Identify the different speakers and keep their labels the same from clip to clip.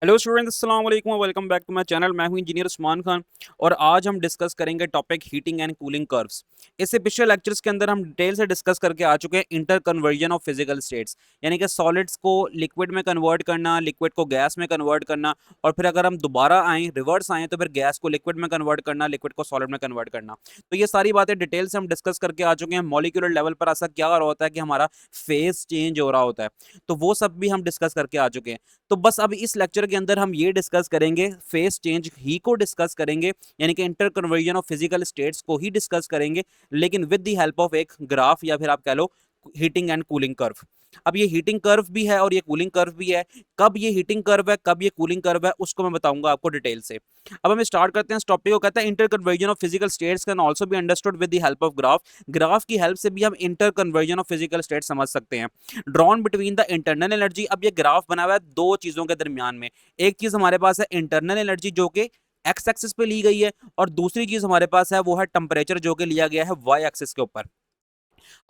Speaker 1: Hello students, अस्सलाम वालेकुम और welcome back to my channel. मैं हूं इंजीनियर उस्मान खान और आज हम डिस्कस करेंगे topic heating and cooling curves. इससे पिछले लेक्चर्स के अंदर हम डिटेल से डिस्कस करके आ चुके हैं inter conversion of physical states, यानी कि सॉलिड्स को लिक्विड में कन्वर्ट करना, लिक्विड को गैस में कन्वर्ट करना, और फिर अगर हम दोबारा आएँ, रिवर्स आएँ, तो फिर गैस को लिक्विड में कन्वर्ट करना, लिक्विड को सॉलिड में कन्वर्ट करना। तो ये सारी बातें डिटेल से हम डिस्कस करके आ चुके हैं। मॉलिक्यूलर लेवल पर ऐसा क्या हो रहा होता है कि हमारा फेज चेंज हो रहा होता है, तो वो सब भी हम डिस्कस करके आ चुके हैं। तो बस अब इस लेक्चर के अंदर हम ये डिस्कस करेंगे, फेस चेंज ही को डिस्कस करेंगे, यानी कि inter conversion of physical states को ही डिस्कस करेंगे, लेकिन विद द हेल्प ऑफ एक ग्राफ या फिर आप कह लो हीटिंग एंड कूलिंग कर्व। अब ये हीटिंग कर्व भी है और ये कूलिंग कर्व भी है। कब ये हीटिंग कर्व है, कब ये कूलिंग कर्व है, उसको मैं बताऊंगा आपको डिटेल से। अब हम स्टार्ट करते हैं इस टॉपिक को। कहता है inter conversion of physical states can also be understood with the help of graph. Graph की हेल्प से भी हम inter conversion of physical state समझ सकते हैं। Drawn between the internal energy. अब ये ग्राफ बना हुआ है दो चीजों के दरमियान में। एक चीज हमारे पास है इंटरनल एनर्जी जो कि एक्स एक्सिस पे ली गई है, और दूसरी चीज हमारे पास है वो है टेम्परेचर जो कि लिया गया है वाई एक्सिस के ऊपर।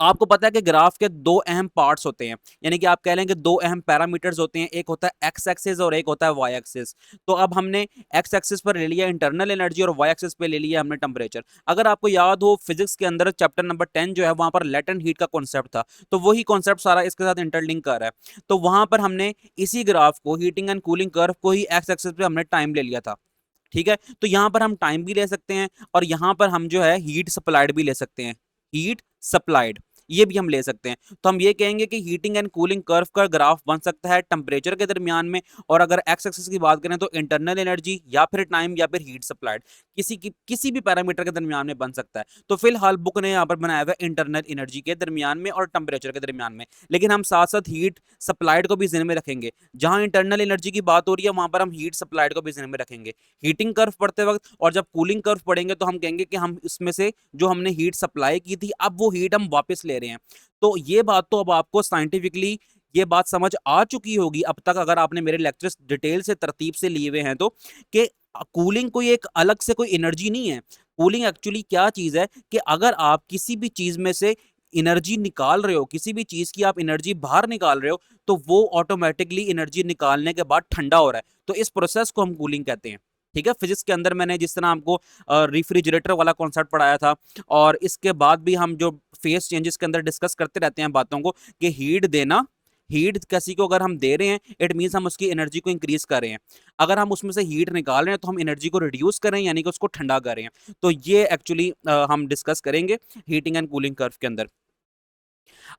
Speaker 1: आपको पता है कि ग्राफ के दो अहम पार्ट्स होते हैं, यानी कि आप कह लें कि दो अहम पैरामीटर्स होते हैं, एक होता है एक्स एक्सिस और एक होता है वाई एक्सिस। तो अब हमने एक्स एक्सिस पर ले लिया इंटरनल एनर्जी और वाई एक्सिस पे ले लिया हमने टेम्परेचर। अगर आपको याद हो फिजिक्स के अंदर चैप्टर नंबर 10 जो है वहां पर लेटेंट हीट का कॉन्सेप्ट था, तो वही कॉन्सेप्ट सारा इसके साथ इंटरलिंक कर रहा है। तो वहां पर हमने इसी ग्राफ को, हीटिंग एंड कूलिंग कर्व को ही एक्स एक्सिस पे हमने टाइम ले लिया था। ठीक है, तो यहां पर हम टाइम भी ले सकते हैं और यहां पर हम जो है हीट सप्लाइड भी ले सकते हैं। हीट सप्लाइड ये भी हम ले सकते हैं। तो हम ये कहेंगे कि हीटिंग एंड कूलिंग कर्व का ग्राफ बन सकता है टेम्परेचर के दरमियान में, और अगर एक्स एक्सिस की बात करें तो इंटरनल एनर्जी या फिर टाइम या फिर हीट सप्लाइड, किसी भी पैरामीटर के दरमियान में बन सकता है। तो फिलहाल बुक ने यहाँ पर बनाया हुआ है इंटरनल एनर्जी के दरमियान में और टेम्परेचर के दरमियान में, लेकिन हम साथ साथ हीट सप्लाइड को भी जिम्मे में रखेंगे। जहां इंटरनल एनर्जी की बात हो रही है वहां पर हम हीट सप्लाइड को भी जिम्मे में रखेंगे हीटिंग कर्व पढ़ते वक्त। और जब कूलिंग कर्व पढ़ेंगे तो हम कहेंगे कि हम इसमें से जो हमने हीट सप्लाई की थी अब वो हीट हम वापस ले रहे हैं। तो ये बात तो अब आपको साइंटिफिकली ये बात समझ आ चुकी होगी अब तक, अगर आपने मेरे लेक्चर्स डिटेल से तरतीब से लिए हुए हैं तो, कि कूलिंग कोई एक अलग से कोई एनर्जी नहीं है। कूलिंग एक्चुअली क्या चीज है कि अगर आप किसी भी चीज में से एनर्जी निकाल रहे हो, किसी भी चीज की आप एनर्जी बाहर निकाल रहे हो, तो वो ऑटोमेटिकली एनर्जी निकालने के बाद ठंडा हो रहा है, तो इस प्रोसेस को हम कूलिंग कहते हैं। ठीक है, फिजिक्स के अंदर मैंने जिस तरह आपको रेफ्रिजरेटर वाला कॉन्सेप्ट पढ़ाया था, और इसके बाद भी हम जो फेस चेंजेस के अंदर डिस्कस करते रहते हैं बातों को, कि हीट देना, हीट किसी को अगर हम दे रहे हैं इट मीन्स हम उसकी एनर्जी को इंक्रीज कर रहे हैं। अगर हम उसमें से हीट निकाल रहे हैं तो हम एनर्जी को रिड्यूस कर रहे हैं, यानी कि उसको ठंडा कर रहे हैं। तो ये एक्चुअली हम डिस्कस करेंगे हीटिंग एंड कूलिंग कर्व के अंदर।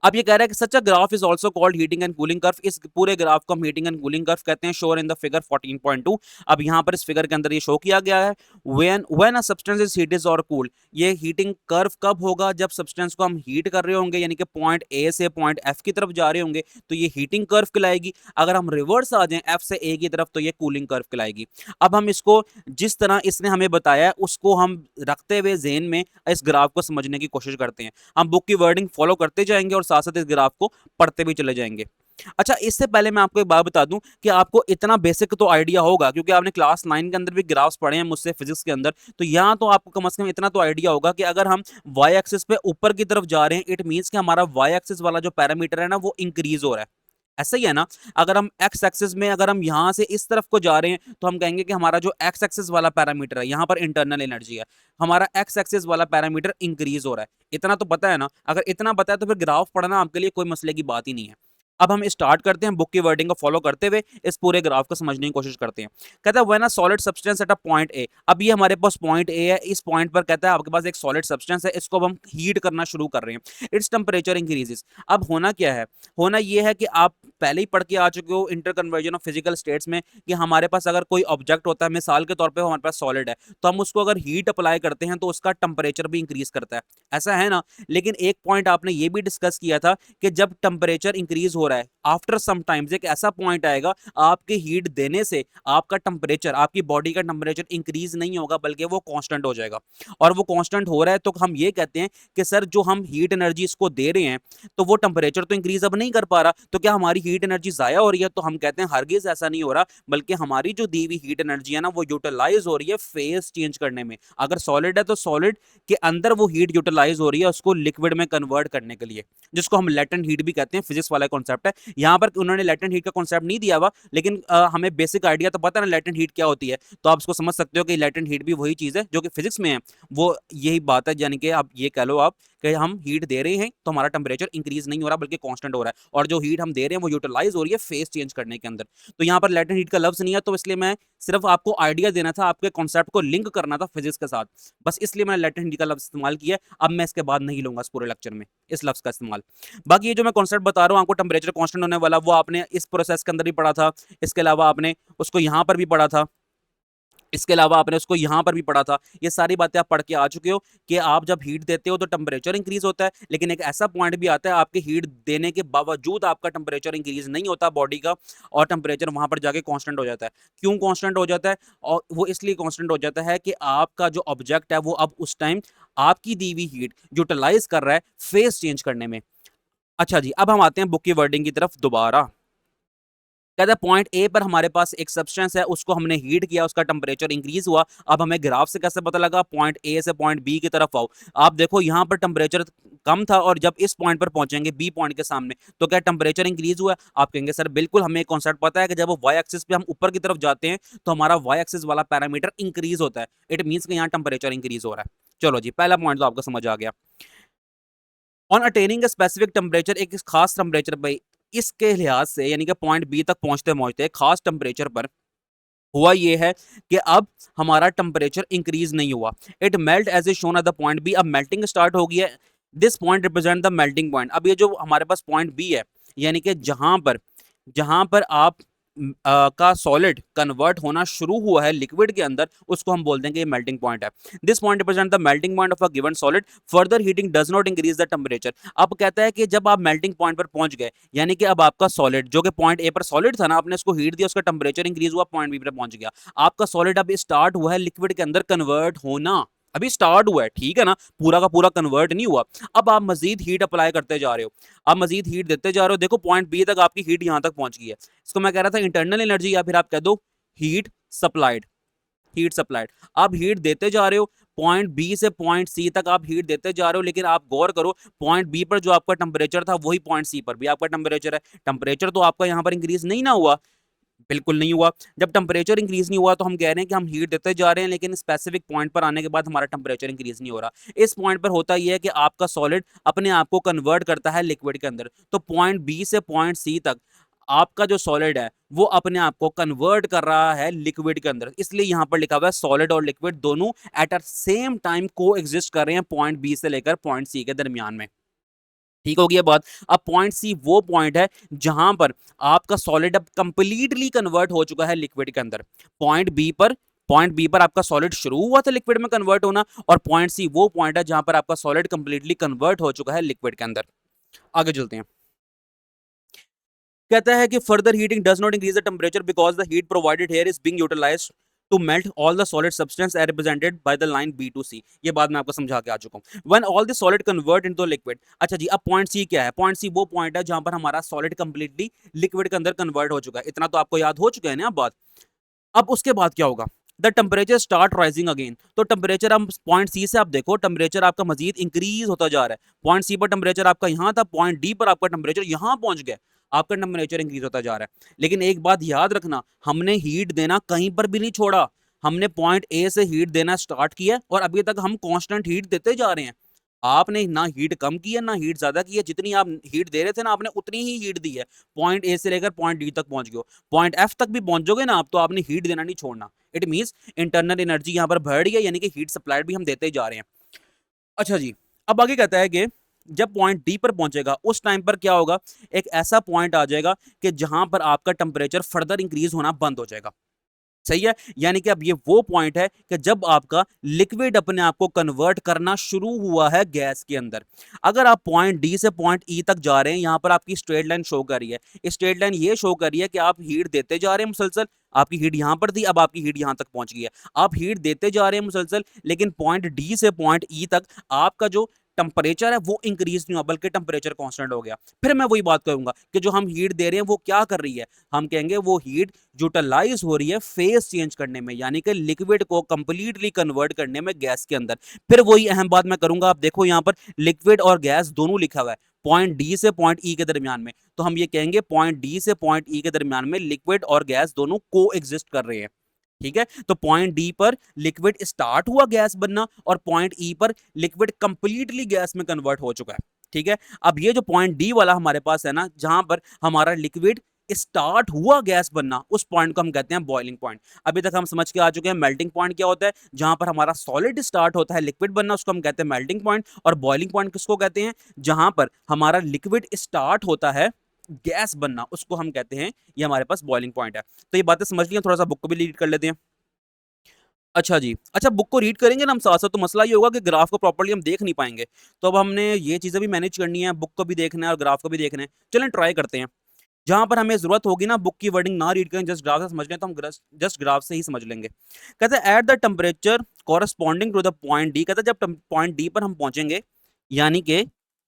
Speaker 1: अब ये कह रहा है कि such a graph is also called heating and cooling curve. इस पूरे ग्राफ को हम हीटिंग एंड कूलिंग कर्व कहते हैं, शोर इन द फिगर 14.2। अब यहाँ पर इस फिगर के अंदर ये शो किया गया है, when a substance is heated और कूल्ड। ये हीटिंग कर्व कब होगा, जब सब्सटेंस को हम हीट कर रहे होंगे, यानी कि पॉइंट ए से पॉइंट एफ की तरफ जा रहे होंगे, तो ये हीटिंग कर्व कहलाएगी। अगर हम रिवर्स आ जाएं एफ से ए की तरफ तो ये कूलिंग कर्व कहलाएगी। अब हम इसको जिस तरह इसने हमें बताया है उसको हम रखते हुए ज़हन में इस ग्राफ को समझने की कोशिश करते हैं। हम बुक की वर्डिंग फॉलो करते जाएंगे और साथ साथ इस ग्राफ को पढ़ते भी चले जाएंगे। अच्छा, इससे पहले मैं आपको एक बात बता दूं कि आपको इतना बेसिक तो आइडिया होगा, क्योंकि आपने क्लास 9 के अंदर भी ग्राफ्स पढ़े हैं मुझसे फिजिक्स के अंदर, तो यहाँ तो आपको कम से कम इतना तो आइडिया होगा कि अगर हम वाई एक्सिस पे ऊपर की तरफ जा रहे हैं इट मीन्स कि हमारा वाई एक्सिस वाला जो पैरामीटर है ना वो इंक्रीज हो रहा है। ऐसा ही है ना। अगर हम एक्स एक्सिस में अगर हम यहां से इस तरफ को जा रहे हैं तो हम कहेंगे कि हमारा जो एक्स एक्सिस वाला पैरामीटर है, यहां पर इंटरनल एनर्जी है, हमारा एक्स एक्सिस वाला पैरामीटर इंक्रीज हो रहा है। इतना तो पता है ना। अगर इतना पता है तो फिर ग्राफ पढ़ना आपके लिए कोई मसले की बात ही नहीं है। अब हम स्टार्ट करते हैं, बुक की वर्डिंग को फॉलो करते हुए इस पूरे ग्राफ को समझने की कोशिश करते हैं। कहता है when a solid substance at a point A. अब ये हमारे पास पॉइंट ए है, इस पॉइंट पर कहता है आपके पास एक सॉलिड सब्सटेंस है, इसको अब हम हीट करना शुरू कर रहे हैं, इट्स टेम्परेचर इंक्रीजेस। अब होना क्या है, होना ये है कि आप पहले ही पढ़ के आ चुके हो inter conversion of physical states में, कि हमारे पास अगर कोई ऑब्जेक्ट होता है, मिसाल के तौर पे हमारे पास सॉलिड है, तो हम उसको अगर हीट अप्लाई करते हैं तो उसका टेम्परेचर भी इंक्रीज करता है, ऐसा है ना। लेकिन एक पॉइंट आपने ये भी डिस्कस किया था कि जब टेम्परेचर इंक्रीज हो रहा है आफ्टर सम टाइम्स एक ऐसा पॉइंट आएगा आपके हीट देने से आपका टेम्परेचर, आपकी बॉडी का टेम्परेचर इंक्रीज नहीं होगा बल्कि वो कांस्टेंट हो जाएगा। और वो कांस्टेंट हो रहा है तो हम ये कहते हैं कि सर जो हम हीट एनर्जी इसको दे रहे हैं तो वो टेम्परेचर तो इंक्रीज अब नहीं कर पा रहा, तो क्या हमारी हीट एनर्जी जाया हो रही है तो हम कहते हैं हरगिज ऐसा नहीं हो रहा, बल्कि हमारी जो दी हुई हीट एनर्जी है ना वो यूटिलाइज हो रही है फेज चेंज करने में। अगर सॉलिड है तो सॉलिड के अंदर वो हीट यूटिलाइज हो रही है उसको लिक्विड में कन्वर्ट करने के लिए, जिसको हम लेटेंट हीट भी कहते हैं। फिजिक्स वाला कॉन्सेप्ट है। यहाँ पर उन्होंने लेटेंट हीट का कॉन्सेप्ट नहीं दिया हुआ, लेकिन हमें बेसिक आइडिया तो पता है ना लेटेंट हीट क्या होती है, तो आप इसको समझ सकते हो कि लेटेंट हीट भी वही चीज है जो कि फिजिक्स में है। वो यही बात है, यानी कि आप ये कह लो आप कि हम हीट दे रहे हैं तो हमारा टेम्परेचर इंक्रीज नहीं हो रहा बल्कि कांस्टेंट हो रहा है, और जो हीट हम दे रहे हैं वो यूटिलाइज हो रही है फेस चेंज करने के अंदर। तो यहाँ पर लेटेंट हीट का लफ्ज नहीं है, तो इसलिए मैं सिर्फ आपको आइडिया देना था, आपके कॉन्सेप्ट को लिंक करना था फिजिक्स के साथ, बस इसलिए मैंने लेटेंट हीट का लफ्ज इस्तेमाल किया। अब मैं इसके बाद नहीं लूंगा इस पूरे लेक्चर में इस लफ्ज का इस्तेमाल। बाकी ये जो मैं कॉन्सेप्ट बता रहा हूँ आपको टेम्परेचर कांस्टेंट होने वाला, वो आपने इस प्रोसेस के अंदर भी पढ़ा था, इसके अलावा आपने उसको यहाँ पर भी पढ़ा था, इसके अलावा आपने उसको यहां पर भी पढ़ा था। ये सारी बातें आप पढ़ के आ चुके हो कि आप जब हीट देते हो तो टेम्परेचर इंक्रीज होता है, लेकिन एक ऐसा पॉइंट भी आता है आपके हीट देने के बावजूद आपका टेम्परेचर इंक्रीज नहीं होता बॉडी का, और टेम्परेचर वहां पर जाके कांस्टेंट हो जाता है। क्यों कांस्टेंट हो जाता है? और वो इसलिए कांस्टेंट हो जाता है कि आपका जो ऑब्जेक्ट है वो अब उस टाइम आपकी दी हुई हीट यूटिलाइज कर रहा है फेस चेंज करने में। अच्छा जी, अब हम आते हैं बुक की वर्डिंग की तरफ दोबारा। कहता है पॉइंट ए पर हमारे पास एक सब्सटेंस है, उसको हमने हीट किया, उसका टेम्परेचर इंक्रीज हुआ। अब हमें ग्राफ से कैसे पता लगा? पॉइंट ए से पॉइंट बी की तरफ आओ। आप देखो यहाँ पर टेम्परेचर कम था और जब इस पॉइंट पर पहुंचेंगे बी पॉइंट के सामने तो क्या टेम्परेचर इंक्रीज हुआ? आप कहेंगे सर बिल्कुल, हमें एक कॉन्सेप्ट पता है कि जब वाई एक्सिस पे हम ऊपर की तरफ जाते हैं तो हमारा वाई एक्सिस वाला पैरामीटर इंक्रीज होता है। इट मीन्स कि यहाँ टेम्परेचर इंक्रीज हो रहा है। चलो जी, पहला पॉइंट तो आपको समझ आ गया। On attaining a specific temperature, एक खास टेम्परेचर पे, इसके लिहाज से यानी कि पॉइंट बी तक पहुंचते पहुंचते खास टेम्परेचर पर हुआ ये है कि अब हमारा टेम्परेचर इंक्रीज नहीं हुआ। It melt as a shown at the point B, अब मेल्टिंग स्टार्ट हो गई है। This point represent the melting point. अब ये जो हमारे पास पॉइंट बी है, यानी कि जहां पर आप का सॉलिड कन्वर्ट होना शुरू हुआ है लिक्विड के अंदर, उसको हम बोलते हैं कि ये मेल्टिंग पॉइंट है। This point represent the melting point of a given solid, further heating does not increase the temperature. अब कहता है कि जब आप मेल्टिंग पॉइंट पर पहुंच गए, यानी कि अब आपका सॉलिड जो कि पॉइंट ए पर सॉलिड था ना, आपने इसको हीट दिया, उसका टेम्परेचर इंक्रीज हुआ, पॉइंट बी पर पहुंच गया, आपका सॉलिड अब स्टार्ट हुआ है लिक्विड के अंदर कन्वर्ट होना। अभी स्टार्ट हुआ है, ठीक है ना, पूरा का पूरा कन्वर्ट नहीं हुआ। अब आप मजीद हीट अप्लाई करते जा रहे हो, आप मजीद हीट देते जा रहे हो। देखो पॉइंट बी तक आपकी हीट यहां तक पहुंच गई है, इसको मैं कह रहा था इंटरनल एनर्जी, या फिर आप कह दो हीट सप्लाइड। हीट सप्लाइड, आप हीट देते जा रहे हो, पॉइंट बी से पॉइंट सी तक आप हीट देते जा रहे हो, लेकिन आप गौर करो पॉइंट बी पर जो आपका टेम्परेचर था वही पॉइंट सी पर भी आपका टेम्परेचर है। टेम्परेचर तो आपका यहां पर इंक्रीज नहीं ना हुआ, बिल्कुल नहीं हुआ। जब टेम्परेचर इंक्रीज नहीं हुआ तो हम कह रहे हैं कि हम हीट देते जा रहे हैं, लेकिन स्पेसिफिक पॉइंट पर आने के बाद हमारा टेम्परेचर इंक्रीज नहीं हो रहा। इस पॉइंट पर होता यह है कि आपका सॉलिड अपने आप को कन्वर्ट करता है लिक्विड के अंदर। तो पॉइंट बी से पॉइंट सी तक आपका जो सॉलिड है वो अपने आप को कन्वर्ट कर रहा है लिक्विड के अंदर, इसलिए यहां पर लिखा हुआ है सॉलिड और लिक्विड दोनों एट अ सेम टाइम को एग्जिस्ट कर रहे हैं पॉइंट बी से लेकर पॉइंट सी के दरमियान में। ठीक हो गया बात। अब पॉइंट सी वो पॉइंट है जहां पर आपका सॉलिड अब कंप्लीटली कन्वर्ट हो चुका है लिक्विड के अंदर। पॉइंट बी पर आपका सॉलिड शुरू हुआ था लिक्विड में कन्वर्ट होना, और पॉइंट सी वो पॉइंट है जहां पर आपका सॉलिड कंप्लीटली कन्वर्ट हो चुका है लिक्विड के अंदर। आगे चलते हैं। कहता है कि further heating does not increase the temperature because the heat provided here is being utilised to melt all the solid substance as represented by the line B to C. ये बात मैं आपको समझा के आ चुका हूं। When all the solid convert into liquid. अच्छा जी, अब पॉइंट सी क्या है? पॉइंट सी वो पॉइंट है जहां पर हमारा सॉलिड कंप्लीटली लिक्विड के अंदर कन्वर्ट हो चुका है। इतना तो आपको याद हो चुका है ना बात। अब उसके बाद क्या होगा? The temperature start rising again. तो टेम्परेचर हम पॉइंट सी से आप देखो टेम्परेचर आपका मजीद इंक्रीज होता जा रहा है। पॉइंट सी पर टेम्परेचर आपका यहां था, पॉइंट डी पर आपका टेम्परेचर यहां पहुंच गया, आपका टेम्परेचर इंक्रीज होता जा रहा है। लेकिन एक बात याद रखना, हमने हीट देना कहीं पर भी नहीं छोड़ा। हमने पॉइंट ए से हीट देना स्टार्ट किया और अभी तक हम कांस्टेंट हीट देते जा रहे हैं। आपने ना हीट कम की है ना हीट ज्यादा की है, जितनी आप हीट दे रहे थे ना आपने उतनी ही हीट दी है। पॉइंट ए से लेकर पॉइंट डी तक पहुंच गए, पॉइंट एफ तक भी पहुंचोगे ना आप, तो आपने हीट देना नहीं छोड़ना। इट मींस इंटरनल एनर्जी यहां पर बढ़ रही है, यानी कि हीट सप्लाइड भी हम देते जा रहे हैं। अच्छा जी, अब आगे कहता है कि जब पॉइंट डी पर पहुंचेगा उस टाइम पर क्या होगा? एक ऐसा पॉइंट आ जाएगा कि जहां पर आपका टेम्परेचर फर्दर इंक्रीज होना बंद हो जाएगा। सही है, यानी कि अब ये वो पॉइंट है कि जब आपका लिक्विड अपने आप को कन्वर्ट करना शुरू हुआ है गैस के अंदर। अगर आप पॉइंट डी से पॉइंट ई तक जा रहे हैं, यहां पर आपकी स्ट्रेट लाइन शो कर रही है। स्ट्रेट लाइन ये शो कर रही है कि आप हीट देते जा रहे हैं मुसलसल, आपकी हीट यहां पर थी, अब आपकी हीट यहां तक पहुंच गई है। आप हीट देते जा रहे हैं मुसलसल, लेकिन पॉइंट डी से पॉइंट ई तक आपका जो टेम्परेचर है वो इंक्रीज नहीं हुआ बल्कि टेम्परेचर कांस्टेंट हो गया। फिर मैं वही बात करूंगा कि जो हम हीट दे रहे हैं वो क्या कर रही है, हम कहेंगे वो हीट यूटिलाइज हो रही है फेस चेंज करने में, यानी कि लिक्विड को कंप्लीटली कन्वर्ट करने में गैस के अंदर। फिर वही अहम बात मैं करूंगा, आप देखो यहाँ पर लिक्विड और गैस दोनों लिखा हुआ है पॉइंट डी से पॉइंट ई के दरमियान में, तो हम ये कहेंगे पॉइंट डी से पॉइंट ई के दरमियान में लिक्विड और गैस दोनों को एग्जिस्ट कर रहे हैं। ठीक है, तो पॉइंट डी पर लिक्विड स्टार्ट हुआ गैस बनना और पॉइंट ई पर लिक्विड कंप्लीटली गैस में कन्वर्ट हो चुका है। ठीक है, अब ये जो पॉइंट डी वाला हमारे पास है ना, जहां पर हमारा लिक्विड स्टार्ट हुआ गैस बनना, उस पॉइंट को हम कहते हैं बॉइलिंग पॉइंट। अभी तक हम समझ के आ चुके हैं मेल्टिंग पॉइंट क्या होता है, जहां पर हमारा सॉलिड स्टार्ट होता है लिक्विड बनना, उसको हम कहते हैं मेल्टिंग पॉइंट। और बॉइलिंग पॉइंट किसको कहते हैं, जहां पर हमारा लिक्विड स्टार्ट होता है गैस बनना, उसको हम कहते हैं, ये हमारे पास बॉइलिंग पॉइंट है। तो ये बातें समझ लिया, थोड़ा सा बुक को भी रीड कर लेते हैं। अच्छा जी, अच्छा बुक को रीड करेंगे ना हम साथ-साथ, तो मसला ये होगा कि ग्राफ को प्रॉपर्ली हम देख नहीं पाएँगे। तो अब हमने ये चीज़ें भी मैनेज करनी है, बुक को भी देखना है और ग्राफ को भी देखना है। चलें ट्राई करते हैं। जहाँ पर हमें ज़रूरत होगी ना बुक की वर्डिंग ना रीड करें, जस्ट ग्राफ से समझ लें, तो हम जस्ट ग्राफ से ही समझ लेंगे। कहते हैं at the temperature corresponding to the point D, कहता है जब पॉइंट डी पर हम पहुंचेंगे, यानी कि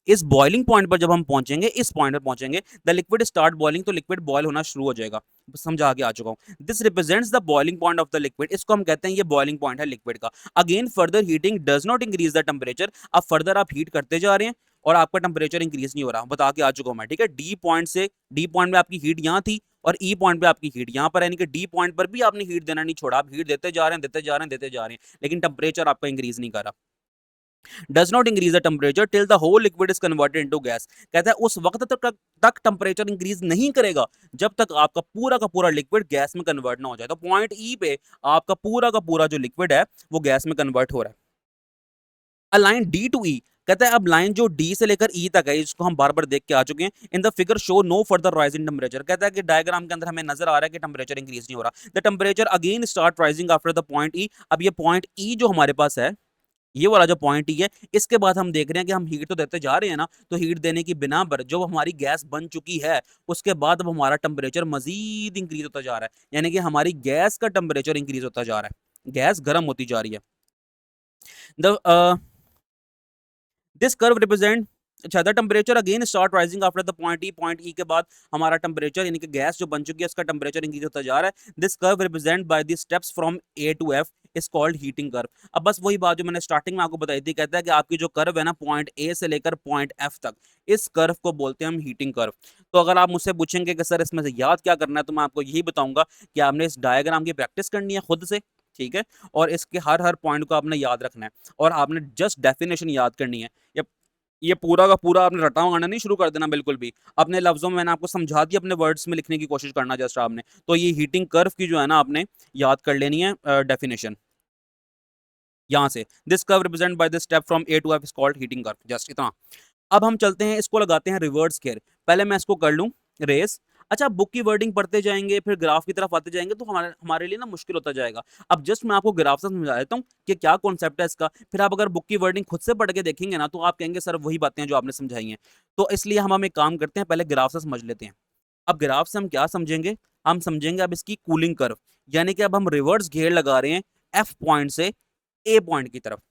Speaker 1: इस बॉइलिंग पॉइंट पर जब हम पहुंचेंगे, इस पॉइंट पर पहुंचेंगे, द लिक्विड स्टार्ट बॉइलिंग, तो लिक्विड बॉयल होना शुरू हो जाएगा। समझा के आ चुका हूँ। This represents the boiling point of the liquid, इसको हम कहते हैं ये बॉइलिंग पॉइंट है लिक्विड का। Again further heating does not increase the temperature, अब फर्दर आप हीट करते जा रहे हैं और आपका टेम्परेचर इंक्रीज नहीं हो रहा, बता के आ चुका हूं मैं। ठीक है, डी पॉइंट से, डी पॉइंट में आपकी हीट यहाँ थी और ई पॉइंट पे आपकी हीट यहाँ पर, यानी कि डी पॉइंट पर भी आपने हीट देना नहीं छोड़ा, आप हीट देते जा रहे हैं, देते जा रहे हैं, देते जा रहे हैं, लेकिन टेम्परेचर आपका इंक्रीज नहीं कर रहा। Does not increase the temperature till the whole liquid is converted into gas, कहता है उस वक्त तक टेम्परेचर इंक्रीज नहीं करेगा जब तक आपका का पूरा लिक्विड गैस में कन्वर्ट ना हो जाए। तो पॉइंट ई पे आपका का पूरा जो लिक्विड है वो गैस में कन्वर्ट हो रहा है। अलाइन डी टू ई, कहता है अब लाइन जो डी से लेकर ई तक है, इसको हम बार बार देख के आ चुके हैं। In the figure show no further rise in temperature, कहता है कि डायग्राम के अंदर हमें नजर आ रहा है कि टेम्परेचर इंक्रीज नहीं हो रहा। The temperature again start rising after the point ई, अब ये पॉइंट ई जो हमारे पास है, ये वाला जो पॉइंट ई है, इसके बाद हम देख रहे हैं कि हम हीट तो देते जा रहे हैं ना, तो हीट देने की बिना पर जो हमारी गैस बन चुकी है, उसके बाद अब हमारा टेम्परेचर मजीद इंक्रीज होता जा रहा है, यानी कि हमारी गैस का टेम्परेचर इंक्रीज होता जा रहा है, गैस गर्म होती जा रही है। द दिस कर्व रिप्रेजेंट, अच्छा the temperature again start rising after the point ई के बाद हमारा टेम्परेचर, यानी कि गैस जो बन चुकी है उसका टेम्परेचर इंक्रीज होता जा रहा है। This curve represent by the steps from A to F is called heating curve. अब बस वही बात जो मैंने स्टार्टिंग में आपको बताई थी, कहता है कि आपकी जो कर्व है ना पॉइंट ए से लेकर पॉइंट एफ तक, इस कर्व को बोलते हैं हम हीटिंग कर्व। तो अगर आप मुझसे पूछेंगे कि सर इसमें से याद क्या करना है, तो मैं आपको यही बताऊंगा कि आपने इस डायग्राम की प्रैक्टिस करनी है खुद से, ठीक है, और इसके हर हर पॉइंट को आपने याद रखना है और आपने जस्ट डेफिनेशन याद करनी है। ये पूरा का पूरा आपने रटा मारना नहीं शुरू कर देना बिल्कुल भी, अपने लफ्जों में मैंने आपको समझा दिया, अपने वर्ड्स में लिखने की कोशिश करना जस्ट आपने। तो ये हीटिंग कर्व की जो है ना आपने याद कर लेनी है डेफिनेशन यहाँ से। This curve represent by the step from A to F is called heating curve, just इतना। अब हम चलते हैं, इसको लगाते हैं रिवर्स गेयर। पहले मैं इसको कर लूँ रेस। अच्छा, बुक की वर्डिंग पढ़ते जाएंगे फिर ग्राफ की तरफ आते जाएंगे तो हमारे हमारे लिए ना मुश्किल होता जाएगा। अब जस्ट मैं आपको ग्राफ से समझा देता हूँ कि क्या कॉन्सेप्ट है इसका, फिर आप अगर बुक की वर्डिंग खुद से पढ़ के देखेंगे ना तो आप कहेंगे सर वही बातें जो आपने समझाई हैं। तो इसलिए हम एक काम करते हैं, पहले ग्राफ से समझ लेते हैं। अब ग्राफ से हम क्या समझेंगे, हम समझेंगे अब इसकी कूलिंग कर्व, यानी कि अब हम रिवर्स घेर लगा रहे हैं एफ पॉइंट से ए पॉइंट की तरफ।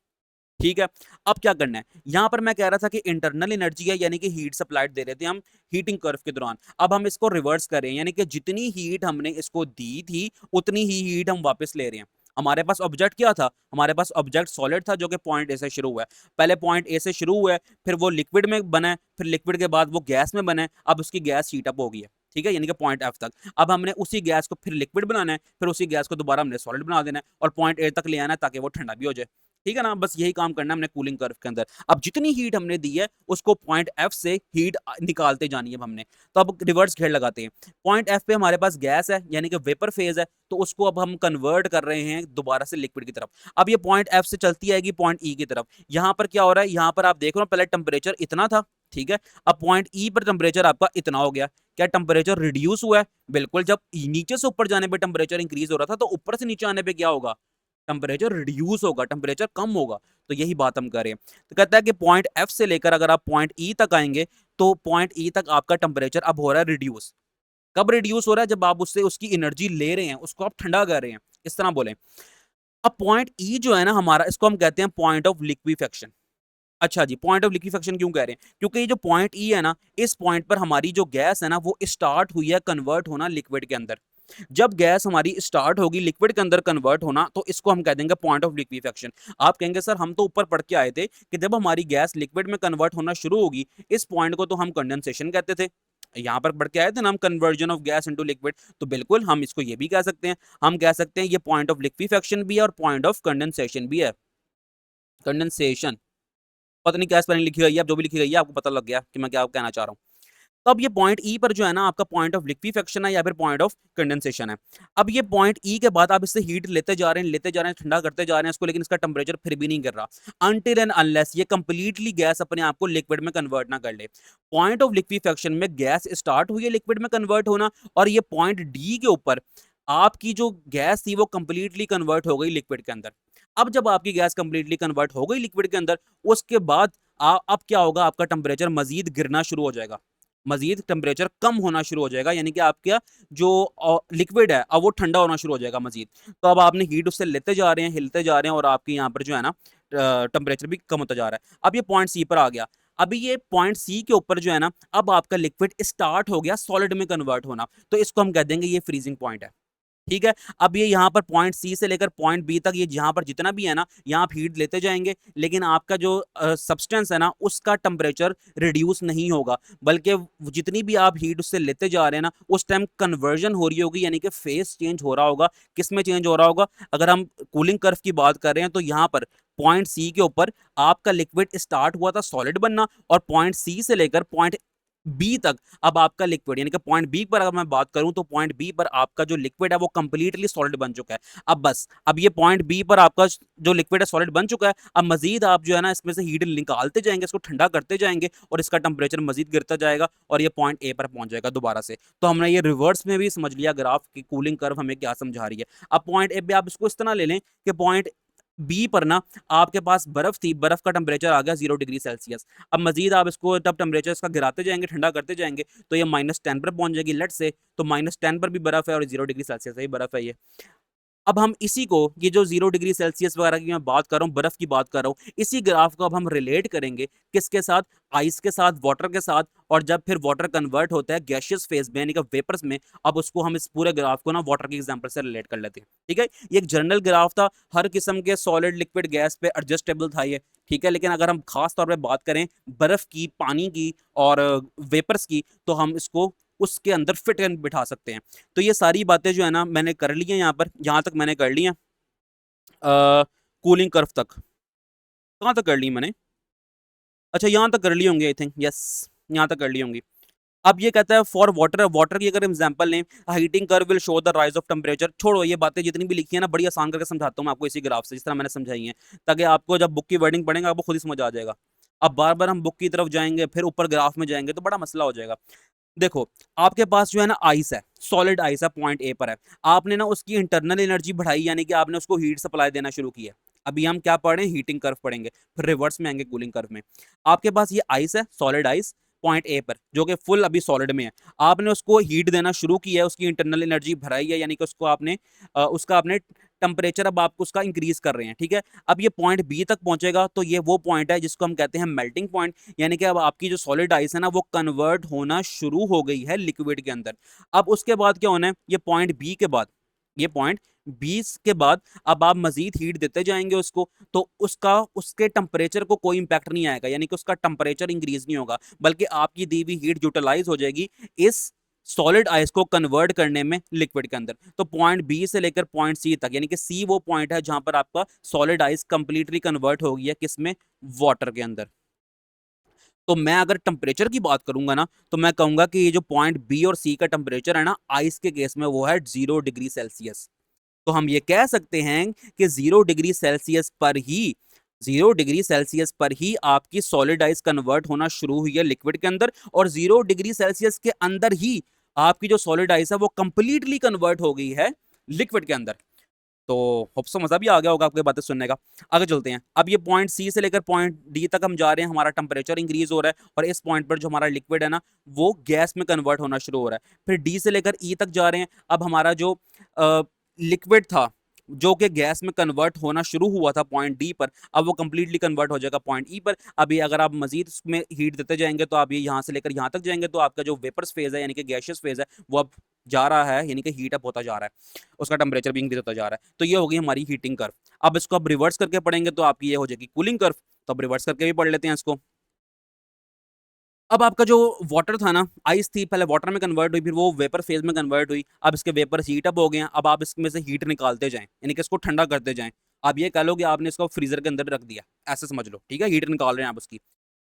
Speaker 1: ठीक है, अब क्या करना है, यहां पर मैं कह रहा था कि इंटरनल एनर्जी है, यानी कि हीट सप्लाइड दे रहे थे हम हीटिंग कर्व के दौरान। अब हम इसको रिवर्स कर रहे हैं, यानी कि जितनी हीट हमने इसको दी थी उतनी ही हीट हम वापस ले रहे हैं। हमारे पास ऑब्जेक्ट क्या था, हमारे पास ऑब्जेक्ट सॉलिड था जो कि पॉइंट ए से शुरू हुआ है। पहले पॉइंट ए से शुरू हुआ है, फिर वो लिक्विड में बना है, फिर लिक्विड के बाद वो गैस में बना है, अब उसकी गैस हीट अप हो गई है। ठीक है, यानी कि पॉइंट एफ तक। अब हमने उसी गैस को फिर लिक्विड बनाना है, फिर उसी गैस को दोबारा हमने सॉलिड बना देना है और पॉइंट ए तक ले आना है ताकि वो ठंडा भी हो जाए। ठीक है ना, बस यही काम करना है हमने कूलिंग कर्व के अंदर। अब जितनी हीट हमने दी है उसको पॉइंट एफ से हीट निकालते जानी है हमने। तो अब रिवर्स घेर लगाते हैं। पॉइंट एफ पे हमारे पास गैस है, यानी कि वेपर फेज है, तो उसको अब हम कन्वर्ट कर रहे हैं दोबारा से लिक्विड की तरफ। अब ये पॉइंट एफ से चलती आएगी पॉइंट ई की तरफ। यहां पर क्या हो रहा है, यहां पर आप देख रहे हो पहले टेम्परेचर इतना था, ठीक है, अब पॉइंट ई पर टेम्परेचर आपका इतना हो गया। क्या टेम्परेचर रिड्यूस हुआ है? बिल्कुल। जब नीचे से ऊपर जाने पे टेम्परेचर इंक्रीज हो रहा था, तो ऊपर से नीचे आने पे क्या होगा, टेम्परेचर रिड्यूस होगा, टेम्परेचर कम होगा। तो यही बात हम कर रहे हैं। तो कहता है कि पॉइंट एफ से लेकर अगर आप पॉइंट ई तक आएंगे तो पॉइंट ई तक आपका टेम्परेचर अब हो रहा है रिड्यूस। कब रिड्यूस हो रहा है, जब आप उससे उसकी एनर्जी ले रहे हैं, उसको आप ठंडा कर रहे हैं, इस तरह बोले। अब पॉइंट ई जो है ना हमारा, इसको हम कहते हैं पॉइंट ऑफ लिक्विफेक्शन। अच्छा जी, पॉइंट ऑफ लिक्विफेक्शन क्यों कह रहे हैं? क्योंकि ये जो पॉइंट ई है ना, इस पॉइंट पर हमारी जो गैस है ना, वो स्टार्ट हुई है कन्वर्ट होना लिक्विड के अंदर। जब गैस हमारी स्टार्ट होगी लिक्विड के अंदर कन्वर्ट होना, तो इसको हम कह देंगे पॉइंट ऑफ लिक्विफेक्शन। आप कहेंगे सर हम तो ऊपर पढ़ के आए थे कि जब हमारी गैस लिक्विड में कन्वर्ट होना शुरू होगी, इस पॉइंट को तो हम कंडेंसेशन कहते थे। यहाँ पर पढ़ के आए थे ना हम, conversion of gas into liquid. तो बिल्कुल हम इसको ये भी कह सकते हैं। हम कह सकते हैं ये पॉइंट ऑफ लिक्विफेक्शन भी है और पॉइंट ऑफ कंडेंसेशन भी है। कंडेंसेशन, पता नहीं क्या स्पेलिंग लिखी गई है, अब जो भी लिखी गई है आपको पता लग गया कि मैं क्या कहना चाह रहा हूँ। तो अब ये पॉइंट ई पर जो है ना आपका पॉइंट ऑफ लिक्विफेक्शन है या फिर पॉइंट ऑफ कंडेंसेशन है। अब ये पॉइंट ई के बाद आप इससे हीट लेते जा रहे हैं, ठंडा करते जा रहे हैं इसको, लेकिन इसका टेम्परेचर फिर भी नहीं गिर रहा, अनटिल एंड अनलेस ये कंप्लीटली गैस अपने आप को लिक्विड में कन्वर्ट ना कर ले। पॉइंट ऑफ लिक्विफेक्शन में गैस स्टार्ट हुई है लिक्विड में कन्वर्ट होना, और ये पॉइंट डी के ऊपर आपकी जो गैस थी वो कंप्लीटली कन्वर्ट हो गई लिक्विड के अंदर। अब जब आपकी गैस कंप्लीटली कन्वर्ट हो गई लिक्विड के अंदर, उसके बाद अब क्या होगा, आपका टेम्परेचर मजीद गिरना शुरू हो जाएगा, मजीद टेम्परेचर कम होना शुरू हो जाएगा, यानी कि आपका जो लिक्विड है अब वो ठंडा होना शुरू हो जाएगा मजीद। तो अब आपने हीट उससे लेते जा रहे हैं, हिलते जा रहे हैं, और आपके यहाँ पर जो है ना टेम्परेचर भी कम होता जा रहा है। अब ये पॉइंट सी पर आ गया। अभी ये पॉइंट सी के ऊपर जो है ना, अब आपका लिक्विड स्टार्ट हो गया सॉलिड में कन्वर्ट होना, तो इसको हम कह देंगे ये फ्रीजिंग पॉइंट है। ठीक है। अब ये यहाँ पर पॉइंट सी से लेकर पॉइंट बी तक, ये यहाँ पर जितना भी है ना, यहाँ आप हीट लेते जाएंगे, लेकिन आपका जो सब्सटेंस है ना उसका टेम्परेचर रिड्यूस नहीं होगा, बल्कि जितनी भी आप हीट उससे लेते जा रहे हैं ना, उस टाइम कन्वर्जन हो रही होगी, यानी कि फेस चेंज हो रहा होगा। किस में चेंज हो रहा होगा? अगर हम कूलिंग कर्व की बात कर रहे हैं तो यहाँ पर पॉइंट सी के ऊपर आपका लिक्विड स्टार्ट हुआ था सॉलिड बनना, और पॉइंट सी से लेकर पॉइंट बी तक अब आपका लिक्विड, यानी कि पॉइंट बी पर अगर मैं बात करूं तो पॉइंट बी पर आपका जो लिक्विड है वो कंप्लीटली सॉलिड बन चुका है। अब बस, अब ये पॉइंट बी पर आपका जो लिक्विड है सॉलिड बन चुका है। अब मजीद आप जो है ना इसमें से हीट निकालते जाएंगे, इसको ठंडा करते जाएंगे, और इसका टेम्परेचर मजीद गिरता जाएगा, और ये पॉइंट ए पर पहुंच जाएगा दोबारा से। तो हमने ये रिवर्स में भी समझ लिया ग्राफ की कूलिंग कर्व हमें क्या समझा रही है। अब पॉइंट ए पे आप इसको इस तरह ले लें कि पॉइंट बी पर ना आपके पास बर्फ थी, बर्फ का टेम्परेचर आ गया 0 डिग्री सेल्सियस। अब मजीद आप इसको तब टेम्परेचर इसका गिराते जाएंगे, ठंडा करते जाएंगे, तो ये -10 पर पहुंच जाएगी लेट से। तो -10 पर भी बर्फ है और 0 डिग्री सेल्सियस ही बर्फ है ये। अब हम इसी को, ये जो 0 डिग्री सेल्सियस वगैरह की मैं बात कर रहा हूँ, बर्फ की बात कर रहा हूँ, इसी ग्राफ को अब हम रिलेट करेंगे किसके साथ? आइस के साथ, वाटर के साथ। और जब फिर वाटर कन्वर्ट होता है गैशियस फेज में, यानी कि वेपर्स में, अब उसको हम इस पूरे ग्राफ को ना वाटर के एग्जांपल से रिलेट कर लेते हैं। ठीक है, ये एक जनरल ग्राफ था, हर किस्म के सॉलिड लिक्विड गैस पे एडजस्टेबल था ये। ठीक है, लेकिन अगर हम खास तौर पे बात करें बर्फ की, पानी की और वेपर्स की, तो हम इसको उसके अंदर फिट एंड बिठा सकते हैं। तो ये सारी बातें जो है ना मैंने कर ली हैं यहाँ पर, यहाँ तक मैंने कर ली हैं कूलिंग कर्व तक। कहाँ तक कर ली मैंने? अच्छा, यहाँ तक कर ली होंगी आई थिंक, यस, यहाँ तक कर ली होंगी। अब ये कहता है फॉर वाटर, वाटर की अगर एग्जांपल लें, heating curve will show the rise of temperature. छोड़ो ये बातें जितनी भी लिखी है ना, बड़ी आसान करके समझाता हूँ मैं आपको इसी ग्राफ से, जिस तरह मैंने समझाई है, ताकि आपको जब बुक की वर्डिंग पढ़ेंगे आपको खुद ही समझ आ जाएगा। अब बार बार हम बुक की तरफ जाएंगे फिर ऊपर ग्राफ में जाएंगे तो बड़ा मसला हो जाएगा। देखो, आपके पास जो है ना आइस है, सॉलिड आइस है, पॉइंट ए पर है। आपने ना उसकी इंटरनल एनर्जी बढ़ाई, यानी कि आपने उसको हीट सप्लाई देना शुरू किया। अभी हम क्या पढ़ रहे हैं? हीटिंग कर्व पढ़ेंगे, फिर रिवर्स में आएंगे कूलिंग कर्व में। आपके पास ये आइस है, सॉलिड आइस, पॉइंट ए पर, जो कि फुल अभी सॉलिड में है। आपने उसको हीट देना शुरू किया है, उसकी इंटरनल एनर्जी बढ़ाई है, यानी कि उसको आपने उसका आपने टेम्परेचर अब आप उसका इंक्रीज कर रहे हैं। ठीक है, अब ये पॉइंट बी तक पहुंचेगा तो ये वो पॉइंट है जिसको हम कहते हैं मेल्टिंग पॉइंट, यानी कि अब आपकी जो सॉलिड आइस है ना वो कन्वर्ट होना शुरू हो गई है लिक्विड के अंदर। अब उसके बाद क्या होना है? ये पॉइंट बी के बाद, ये पॉइंट 20 के बाद अब आप मजीद हीट देते जाएंगे उसको, तो उसका उसके टेम्परेचर को कोई इंपैक्ट नहीं आएगा, यानी कि उसका टेम्परेचर इंक्रीज नहीं होगा, बल्कि आपकी दी हुई हीट यूटिलाइज हो जाएगी इस सॉलिड आइस को कन्वर्ट करने में लिक्विड के अंदर। तो पॉइंट बी से लेकर पॉइंट सी तक, यानी कि सी वो पॉइंट है जहां पर आपका सॉलिड आइस कंप्लीटली कन्वर्ट हो गई है, किसमें? वाटर के अंदर। तो मैं अगर टेम्परेचर की बात करूंगा ना, तो मैं कहूंगा कि ये जो पॉइंट बी और सी का टेम्परेचर है ना आइस के केस में, वो है 0 डिग्री सेल्सियस। तो हम ये कह सकते हैं कि 0 डिग्री सेल्सियस पर ही, 0 डिग्री सेल्सियस पर ही आपकी सॉलिड आइस कन्वर्ट होना शुरू हुई है लिक्विड के अंदर, और 0 डिग्री सेल्सियस के अंदर ही आपकी जो सॉलिड आइस है वो कंप्लीटली कन्वर्ट हो गई है लिक्विड के अंदर। तो होप सो मजा भी आ गया होगा आपको बातें सुनने का। आगे चलते हैं। अब ये पॉइंट सी से लेकर पॉइंट डी तक हम जा रहे हैं, हमारा टेम्परेचर इंक्रीज हो रहा है, और इस पॉइंट पर जो हमारा लिक्विड है ना वो गैस में कन्वर्ट होना शुरू हो रहा है। फिर डी से लेकर ई तक जा रहे हैं। अब हमारा जो लिक्विड था जो कि गैस में कन्वर्ट होना शुरू हुआ था पॉइंट डी पर, अब वो कंप्लीटली कन्वर्ट हो जाएगा पॉइंट ई पर। अभी अगर आप मजीद उसमें हीट देते जाएंगे तो आप ये यहाँ से लेकर यहाँ तक जाएंगे तो आपका जो वेपर्स फेज है यानी कि गैशियस फेज है वो अब जा रहा है, यानी कि हीट अप होता जा रहा है, उसका टेम्परेचर भी इंक्रीज होता जा रहा है। तो ये होगी हमारी हीटिंग कर्व। अब इसको अब रिवर्स करके पढ़ेंगे तो आपकी ये हो जाएगी कूलिंग कर्व। तो अब रिवर्स करके भी पढ़ लेते हैं इसको। अब आपका जो वाटर था ना, आइस थी, पहले वाटर में कन्वर्ट हुई, फिर वो वेपर फेज में कन्वर्ट हुई। अब इसके वेपर हीट अप हो गए हैं, अब आप इसमें से हीट निकालते जाएं, यानी कि इसको ठंडा करते जाएं। आप ये कह लो कि आपने इसको फ्रीजर के अंदर रख दिया, ऐसे समझ लो, ठीक है, हीट निकाल रहे हैं आप उसकी।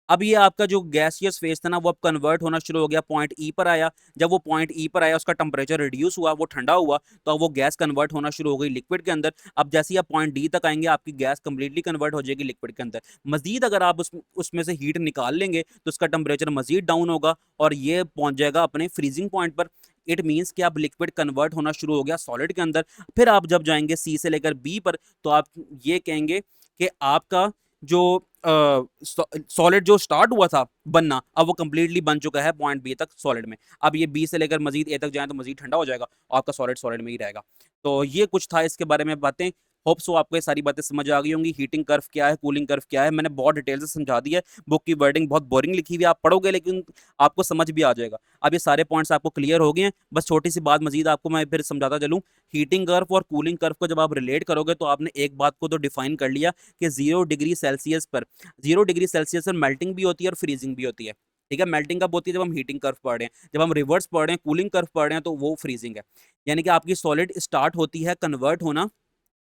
Speaker 1: अब ये आपका जो गैसियस फेज था ना वो अब कन्वर्ट होना शुरू हो गया, पॉइंट ई पर आया। जब वो पॉइंट ई पर आया उसका टेम्परेचर रिड्यूस हुआ, वो ठंडा हुआ, तो अब वो गैस कन्वर्ट होना शुरू हो गई लिक्विड के अंदर। अब जैसे ही आप पॉइंट डी तक आएंगे आपकी गैस कंप्लीटली कन्वर्ट हो जाएगी लिक्विड के अंदर। मजीद अगर आप उसमें से हीट निकाल लेंगे तो उसका टेम्परेचर मजीद डाउन होगा और ये पहुंच जाएगा अपने फ्रीजिंग पॉइंट पर। इट मीन्स कि अब लिक्विड कन्वर्ट होना शुरू हो गया सॉलिड के अंदर। फिर आप जब जाएंगे सी से लेकर बी पर तो आप ये कहेंगे कि आपका जो सॉलिड जो स्टार्ट हुआ था बनना, अब वो कंप्लीटली बन चुका है पॉइंट बी तक सॉलिड में। अब ये बी से लेकर मजीद ए तक जाए तो मजीद ठंडा हो जाएगा और आपका सॉलिड सॉलिड में ही रहेगा। तो ये कुछ था इसके बारे में बातें। होप सो आपको ये सारी बातें समझ आ गई होंगी। हीटिंग कर्व क्या है, कूलिंग कर्व क्या है, मैंने बहुत डिटेल से समझा दिया है। बुक की वर्डिंग बहुत बोरिंग लिखी हुई है, आप पढ़ोगे लेकिन आपको समझ भी आ जाएगा। अब ये सारे पॉइंट्स आपको क्लियर हो गए हैं। बस छोटी सी बात मजीद आपको मैं फिर समझाता चलूँ। हीटिंग कर्व और कूलिंग कर्व को जब आप रिलेट करोगे तो आपने एक बात को तो डिफाइन कर लिया कि 0 डिग्री सेल्सियस पर 0 डिग्री सेल्सियस पर मेल्टिंग भी होती है और फ्रीजिंग भी होती है। ठीक है, मेल्टिंग कब होती है? जब हम हीटिंग कर्व पढ़ रहे हैं। जब हम रिवर्स पढ़ रहे हैं, कूलिंग कर्व पढ़ रहे हैं, तो वो फ्रीजिंग है। यानी कि आपकी सॉलिड स्टार्ट होती है कन्वर्ट होना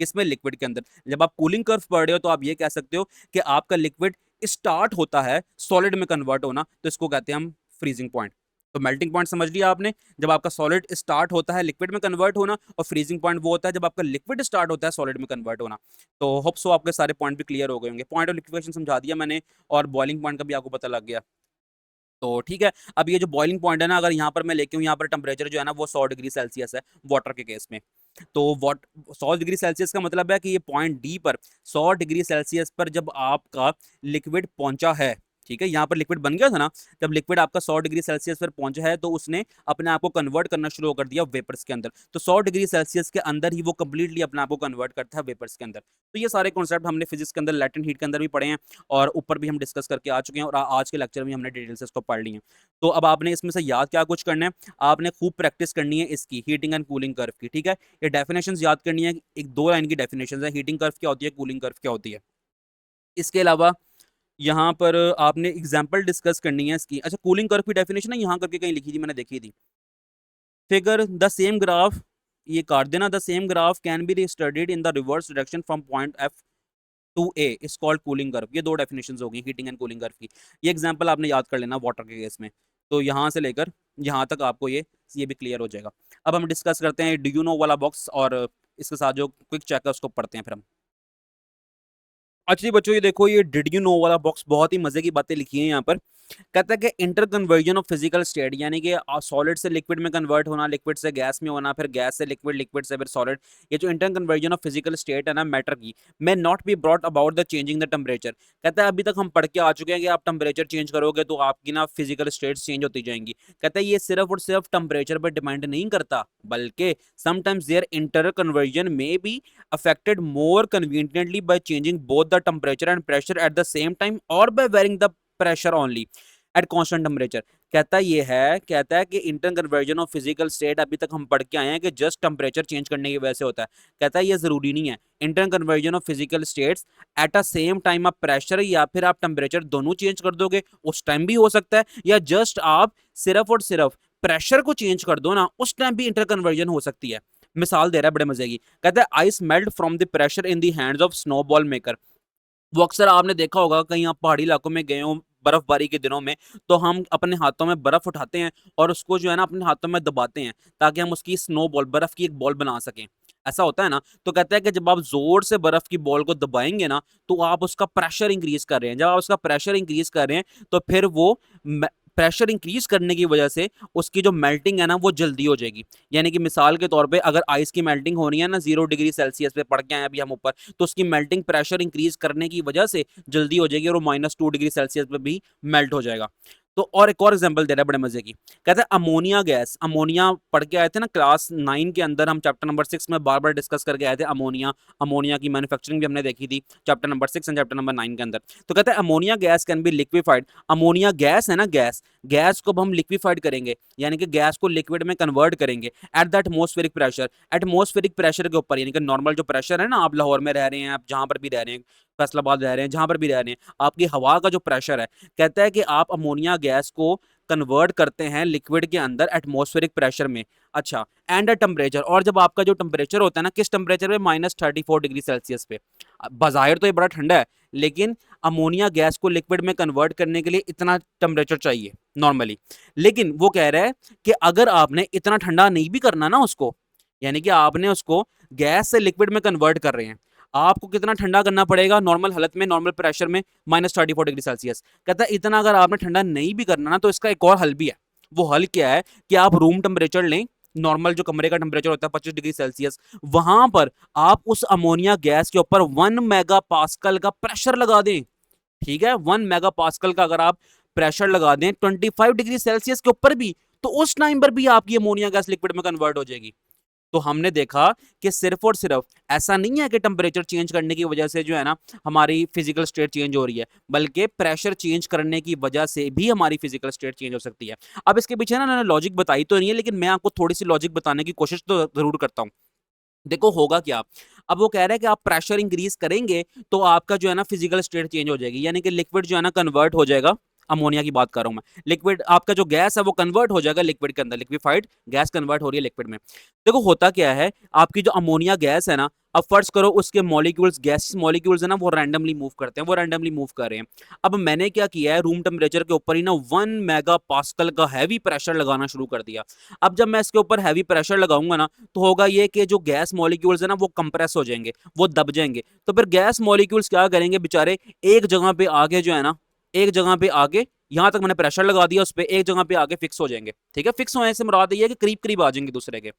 Speaker 1: किसमें? लिक्विड के अंदर। जब आप कूलिंग कर्व पढ़ रहे हो तो आप ये कह सकते हो कि आपका लिक्विड स्टार्ट होता है सॉलिड में कन्वर्ट होना, तो इसको कहते हैं हम फ्रीजिंग पॉइंट। तो मेल्टिंग पॉइंट समझ लिया आपने, जब आपका सॉलिड स्टार्ट होता है लिक्विड में कन्वर्ट होना, और फ्रीजिंग पॉइंट वो होता है जब आपका लिक्विड स्टार्ट होता है सॉलिड में कन्वर्ट होना। तो होप सो आपके सारे पॉइंट भी क्लियर हो गए होंगे। पॉइंट ऑफ लिक्विफिकेशन समझा दिया मैंने और बॉइलिंग पॉइंट का भी आपको पता लग गया। तो ठीक है, अब ये जो बॉइलिंग पॉइंट है ना, अगर यहाँ पर मैं लेके हूँ, यहाँ पर टेम्परेचर जो है ना वो 100 डिग्री सेल्सियस है वाटर के केस में। तो वॉट 100 डिग्री सेल्सियस का मतलब है कि ये पॉइंट डी पर 100 डिग्री सेल्सियस पर जब आपका लिक्विड पहुंचा है, ठीक है, यहाँ पर लिक्विड बन गया था ना, जब लिक्विड आपका 100 डिग्री सेल्सियस पर पहुंचा है तो उसने अपने आप को कन्वर्ट करना शुरू कर दिया वेपर्स के अंदर। तो 100 डिग्री सेल्सियस के अंदर ही वो कंप्लीटली अपने आप को कन्वर्ट करता है वेपर्स के अंदर। तो ये सारे कॉन्सेप्ट हमने फिजिक्स के अंदर लैटेंट हीट के अंदर भी पढ़े हैं और ऊपर भी हम डिस्कस करके आ चुके हैं, और आज के लेक्चर में हमने डिटेल से इसको पढ़ ली है। तो अब आपने इसमें से याद क्या कुछ करना है, आपने खूब प्रैक्टिस करनी है इसकी हीटिंग एंड कूलिंग कर्व की। ठीक है, ये डेफिनेशंस याद करनी है, एक 2 लाइन की डेफिनेशंस है, हीटिंग कर्व क्या होती है, कूलिंग कर्व क्या होती है। इसके अलावा यहाँ पर आपने एग्जाम्पल डिस्कस करनी है इसकी। अच्छा, कूलिंग कर्व की डेफिनेशन है यहाँ करके कहीं लिखी थी, मैंने देखी थी। फिगर द सेम ग्राफ, ये काट देना, the same graph can be studied in the reverse direction from point F two A is called cooling curve. ये 2 डेफिनेशंस हो गई हीटिंग एंड कूलिंग कर्व की। ये एग्जांपल आपने याद कर लेना वाटर के केस में। तो यहाँ से लेकर यहाँ तक आपको ये भी क्लियर हो जाएगा। अब हम डिस्कस करते हैं डू यू नो वाला बॉक्स, और इसके साथ जो क्विक चेक है उसको पढ़ते हैं फिर हम। अच्छा जी बच्चों, ये देखो, ये डिड यू नो वाला बॉक्स बहुत ही मजे की बातें लिखी हैं यहाँ पर। कहता है कि inter conversion of physical state, यानी कि सॉलिड से लिक्विड में कन्वर्ट होना, लिक्विड से गैस में होना, फिर गैस से लिक्विड, लिक्विड से फिर सॉलिड। ये जो inter conversion of physical state है ना मैटर की, may not be brought about the changing the temperature. कहता है अभी तक हम पढ़ के आ चुके हैं कि आप टेम्परेचर चेंज करोगे तो आपकी ना फिजिकल स्टेट्स चेंज होती जाएंगी। कहता है ये सिर्फ और सिर्फ टेम्परेचर पर डिपेंड नहीं करता, बल्कि sometimes there inter conversion may be affected more conveniently by changing both the temperature and pressure at the same time or by varying the pressure only at constant temperature। कहता है कि inter conversion of physical state अभी तक हम पढ़ के आए हैं कि जस्ट टेम्परेचर चेंज करने की वजह से होता है। कहता है ये जरूरी नहीं है। Inter conversion of physical states at a same time आप प्रेशर या फिर आप टेम्परेचर दोनों चेंज कर दोगे उस टाइम भी हो सकता है, या जस्ट आप सिर्फ और सिर्फ प्रेशर को चेंज कर दो ना उस टाइम भी इंटर कन्वर्जन हो सकती है। मिसाल दे रहा है बड़े मजे की। कहता है ice melt from the pressure in the hands of snowball maker. वो अक्सर आपने देखा होगा कहीं आप पहाड़ी इलाकों में गए हो बर्फबारी के दिनों में, तो हम अपने हाथों में बर्फ उठाते हैं और उसको जो है ना अपने हाथों में दबाते हैं ताकि हम उसकी स्नो बॉल, बर्फ की एक बॉल बना सकें। ऐसा होता है ना। तो कहता है कि जब आप जोर से बर्फ की बॉल को दबाएंगे ना तो आप उसका प्रेशर इंक्रीज कर रहे हैं। जब आप उसका प्रेशर इंक्रीज कर रहे हैं तो फिर वो प्रेशर इंक्रीज करने की वजह से उसकी जो मेल्टिंग है ना वो जल्दी हो जाएगी। यानी कि मिसाल के तौर पे अगर आइस की मेल्टिंग हो रही है ना 0 डिग्री सेल्सियस पे पढ़ के आए अभी हम ऊपर, तो उसकी मेल्टिंग प्रेशर इंक्रीज करने की वजह से जल्दी हो जाएगी और वो -2 डिग्री सेल्सियस पे भी मेल्ट हो जाएगा। तो और एक और एग्जांपल दे रहा है बड़े मजे की, कहता है अमोनिया गैस। अमोनिया पढ़ के आए थे ना क्लास 9 के अंदर, हम चैप्टर नंबर 6 में बार बार डिस्कस करके आए थे अमोनिया। अमोनिया की मैन्युफैक्चरिंग भी हमने देखी थी chapter number 6 and chapter number 9 के अंदर। तो कहता है ammonia gas can be liquefied. Ammonia gas है ना, गैस को हम लिक्विफाइड करेंगे, यानी कि गैस को लिक्विड में कन्वर्ट करेंगे at the atmospheric pressure. Atmospheric pressure के ऊपर, यानी कि नॉर्मल जो प्रेशर है ना, आप लाहौर में रह रहे हैं, आप जहां पर भी रह रहे हैं, फैसलाबाद रह रहे हैं, जहां पर भी रह रहे हैं, आपकी हवा का जो प्रेशर है, कहता है कि आप अमोनिया गैस को कन्वर्ट करते हैं लिक्विड के अंदर एटमॉस्फेरिक प्रेशर में। अच्छा, एंड अ टेम्परेचर, और जब आपका जो टेम्परेचर होता है ना, किस टेम्परेचर पे, -34 डिग्री सेल्सियस पे। बाजाहिर तो ये बड़ा ठंडा है, लेकिन अमोनिया गैस को लिक्विड में कन्वर्ट करने के लिए इतना टेम्परेचर चाहिए नॉर्मली। लेकिन वो कह रहा है कि अगर आपने इतना ठंडा नहीं भी करना ना उसको, यानी कि आपने उसको गैस से लिक्विड में कन्वर्ट कर रहे हैं, आपको कितना ठंडा करना पड़ेगा नॉर्मल हालत में, नॉर्मल प्रेशर में, -34 डिग्री सेल्सियस। कहता है इतना अगर आपने ठंडा नहीं भी करना ना, तो इसका एक और हल भी है। वो हल क्या है कि आप रूम टेम्परेचर लें, नॉर्मल जो कमरे का टेम्परेचर होता है 25 डिग्री सेल्सियस, वहां पर आप उस अमोनिया गैस के ऊपर 1 मेगा पास्कल का प्रेशर लगा दें। ठीक है, 1 मेगा पास्कल का अगर आप प्रेशर लगा दें 25 डिग्री सेल्सियस के ऊपर भी, तो उस टाइम पर भी आपकी अमोनिया गैस लिक्विड में कन्वर्ट हो जाएगी। तो हमने देखा कि सिर्फ और सिर्फ ऐसा नहीं है कि टेम्परेचर चेंज करने की वजह से जो है ना हमारी फिजिकल स्टेट चेंज हो रही है, बल्कि प्रेशर चेंज करने की वजह से भी हमारी फिजिकल स्टेट चेंज हो सकती है। अब इसके पीछे ना मैंने लॉजिक बताई तो नहीं है, लेकिन मैं आपको थोड़ी सी लॉजिक बताने की कोशिश तो जरूर करता हूं। देखो होगा क्या, अब वो कह रहे हैं कि आप प्रेशर इंक्रीज करेंगे तो आपका जो है ना फिजिकल स्टेट चेंज हो जाएगी, यानी कि लिक्विड जो है ना कन्वर्ट हो जाएगा। अमोनिया की बात कर रहा हूं मैं, लिक्विड आपका जो गैस है वो कन्वर्ट हो जाएगा लिक्विड के अंदर, लिक्विफाइड गैस कन्वर्ट हो रही है लिक्विड में। देखो होता क्या है, आपकी जो अमोनिया गैस है ना, अब फर्ज करो उसके मॉलिक्यूल्स, गैस मॉलिक्यूल्स है ना, वो रैंडमली मूव करते हैं, वो रैंडमली मूव कर रहे हैं। अब मैंने क्या किया है, रूम टेम्परेचर के ऊपर ही ना 1 मेगा पास्कल का हैवी प्रेशर लगाना शुरू कर दिया। अब जब मैं इसके ऊपर हैवी प्रेशर लगाऊंगा ना, तो होगा ये कि जो गैस मॉलिक्यूल्स है ना वो कंप्रेस हो जाएंगे, वो दब जाएंगे। तो फिर गैस मॉलिक्यूल्स क्या करेंगे बेचारे, एक जगह पे आगे जो है ना, एक जगह पे आगे, यहां तक मैंने प्रेशर लगा दिया उस पर, एक जगह पे आगे फिक्स हो जाएंगे। ठीक है, फिक्स होने से मुराद ये है कि करीब करीब आ जाएंगे दूसरे के।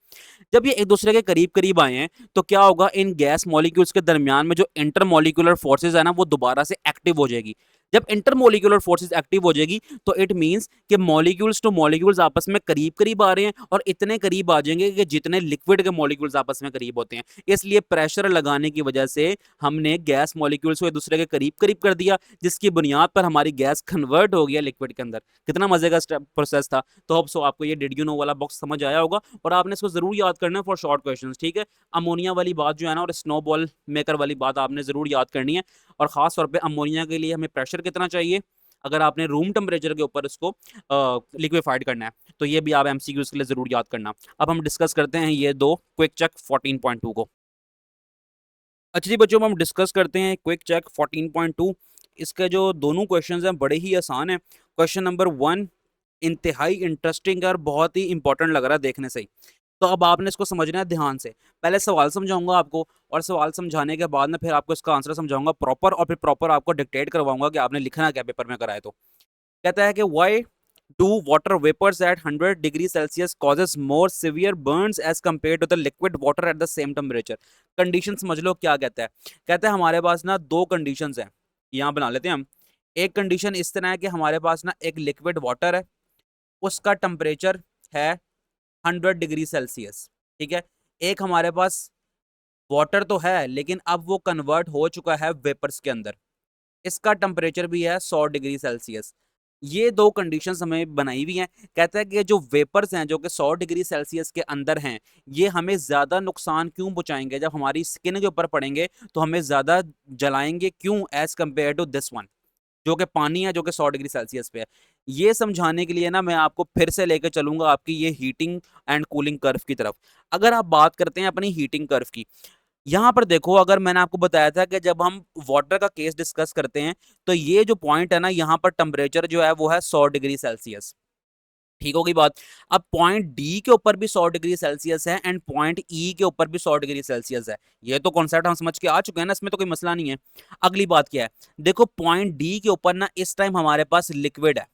Speaker 1: जब ये एक दूसरे के करीब करीब आए हैं, तो क्या होगा, इन गैस मॉलिक्यूल्स के दरमियान में जो इंटरमोलिकुलर फोर्सेज है ना, वो दोबारा से एक्टिव हो जाएगी। जब इंटरमोलिकुलर फोर्सेज एक्टिव हो जाएगी, तो इट मींस कि मॉलिक्यूल्स टू मॉलिक्यूल्स आपस में करीब करीब आ रहे हैं, और इतने करीब आ जाएंगे कि जितने लिक्विड के मॉलिक्यूल्स आपस में करीब होते हैं। इसलिए प्रेशर लगाने की वजह से हमने गैस मॉलिक्यूल्स को एक दूसरे के करीब करीब कर दिया, जिसकी बुनियाद पर हमारी गैस कन्वर्ट हो गया लिक्विड के अंदर। कितना मजे का प्रोसेस था। तो होप सो आपको ये डिड यू नो वाला बॉक्स समझ आया होगा, और आपने इसको जरूर याद करना है फॉर शॉर्ट क्वेश्चंस। ठीक है, अमोनिया वाली बात जो है ना, और स्नोबॉल मेकर वाली बात आपने जरूर याद करनी है, और खास तौर पे अमोनिया के लिए हमें प्रेशर कितना चाहिए, अगर आपने रूम टेम्परेचर के ऊपर इसको लिक्विफाइड करना है, तो ये भी आप एमसीक्यूज के लिए जरूर याद करना। अब हम डिस्कस करते हैं ये दो क्विक चेक 14.2 को। अच्छा जी बच्चों, हम डिस्कस करते हैं क्विक चेक 14.2। इसके जो दोनों क्वेश्चंस हैं बड़े ही आसान हैं। क्वेश्चन नंबर 1 इंतहाई इंटरेस्टिंग और बहुत ही इंपॉर्टेंट लग रहा है देखने से ही। तो अब आपने इसको समझना है ध्यान से। पहले सवाल समझाऊंगा आपको, और सवाल समझाने के बाद में फिर आपको इसका आंसर समझाऊंगा प्रॉपर, और फिर प्रॉपर आपको डिक्टेट करवाऊंगा कि आपने लिखना क्या पेपर में कराए। तो कहता है कि why do water vapours at 100 degree Celsius causes more severe burns as compare to the liquid water at the same temperature. Condition समझ लो क्या कहता है। कहता है हमारे पास ना दो कंडीशंस हैं, यहाँ बना लेते हैं हम। एक कंडीशन इस तरह है कि हमारे पास ना एक लिक्विड वाटर है, उसका टेम्परेचर है 100 डिग्री सेल्सियस। ठीक है, एक हमारे पास वाटर तो है, लेकिन अब वो कन्वर्ट हो चुका है वेपर्स के अंदर, इसका टेम्परेचर भी है 100 डिग्री सेल्सियस। ये दो कंडीशंस हमें बनाई हुई हैं। कहता है कि जो वेपर्स हैं जो कि 100 डिग्री सेल्सियस के अंदर हैं, ये हमें ज्यादा नुकसान क्यों पहुंचाएंगे, जब हमारी स्किन के ऊपर पड़ेंगे तो हमें ज्यादा जलाएंगे क्यों, as compare to this one जो कि पानी है, जो कि 100 डिग्री सेल्सियस पे है। ये समझाने के लिए ना मैं आपको फिर से लेकर चलूंगा आपकी ये हीटिंग एंड कूलिंग कर्व की तरफ। अगर आप बात करते हैं अपनी हीटिंग कर्व की, यहां पर देखो, अगर मैंने आपको बताया था कि जब हम वाटर का केस डिस्कस करते हैं, तो ये जो पॉइंट है ना, यहाँ पर टेम्परेचर जो है वो है 100 डिग्री सेल्सियस। ठीक होगी बात। अब पॉइंट डी के ऊपर भी 100 डिग्री सेल्सियस है, एंड पॉइंट ई के ऊपर भी 100 डिग्री सेल्सियस है। ये तो कॉन्सेप्ट हम समझ के आ चुके हैं ना, इसमें तो कोई मसला नहीं है। अगली बात क्या है, देखो पॉइंट डी के ऊपर ना इस टाइम हमारे पास लिक्विड है,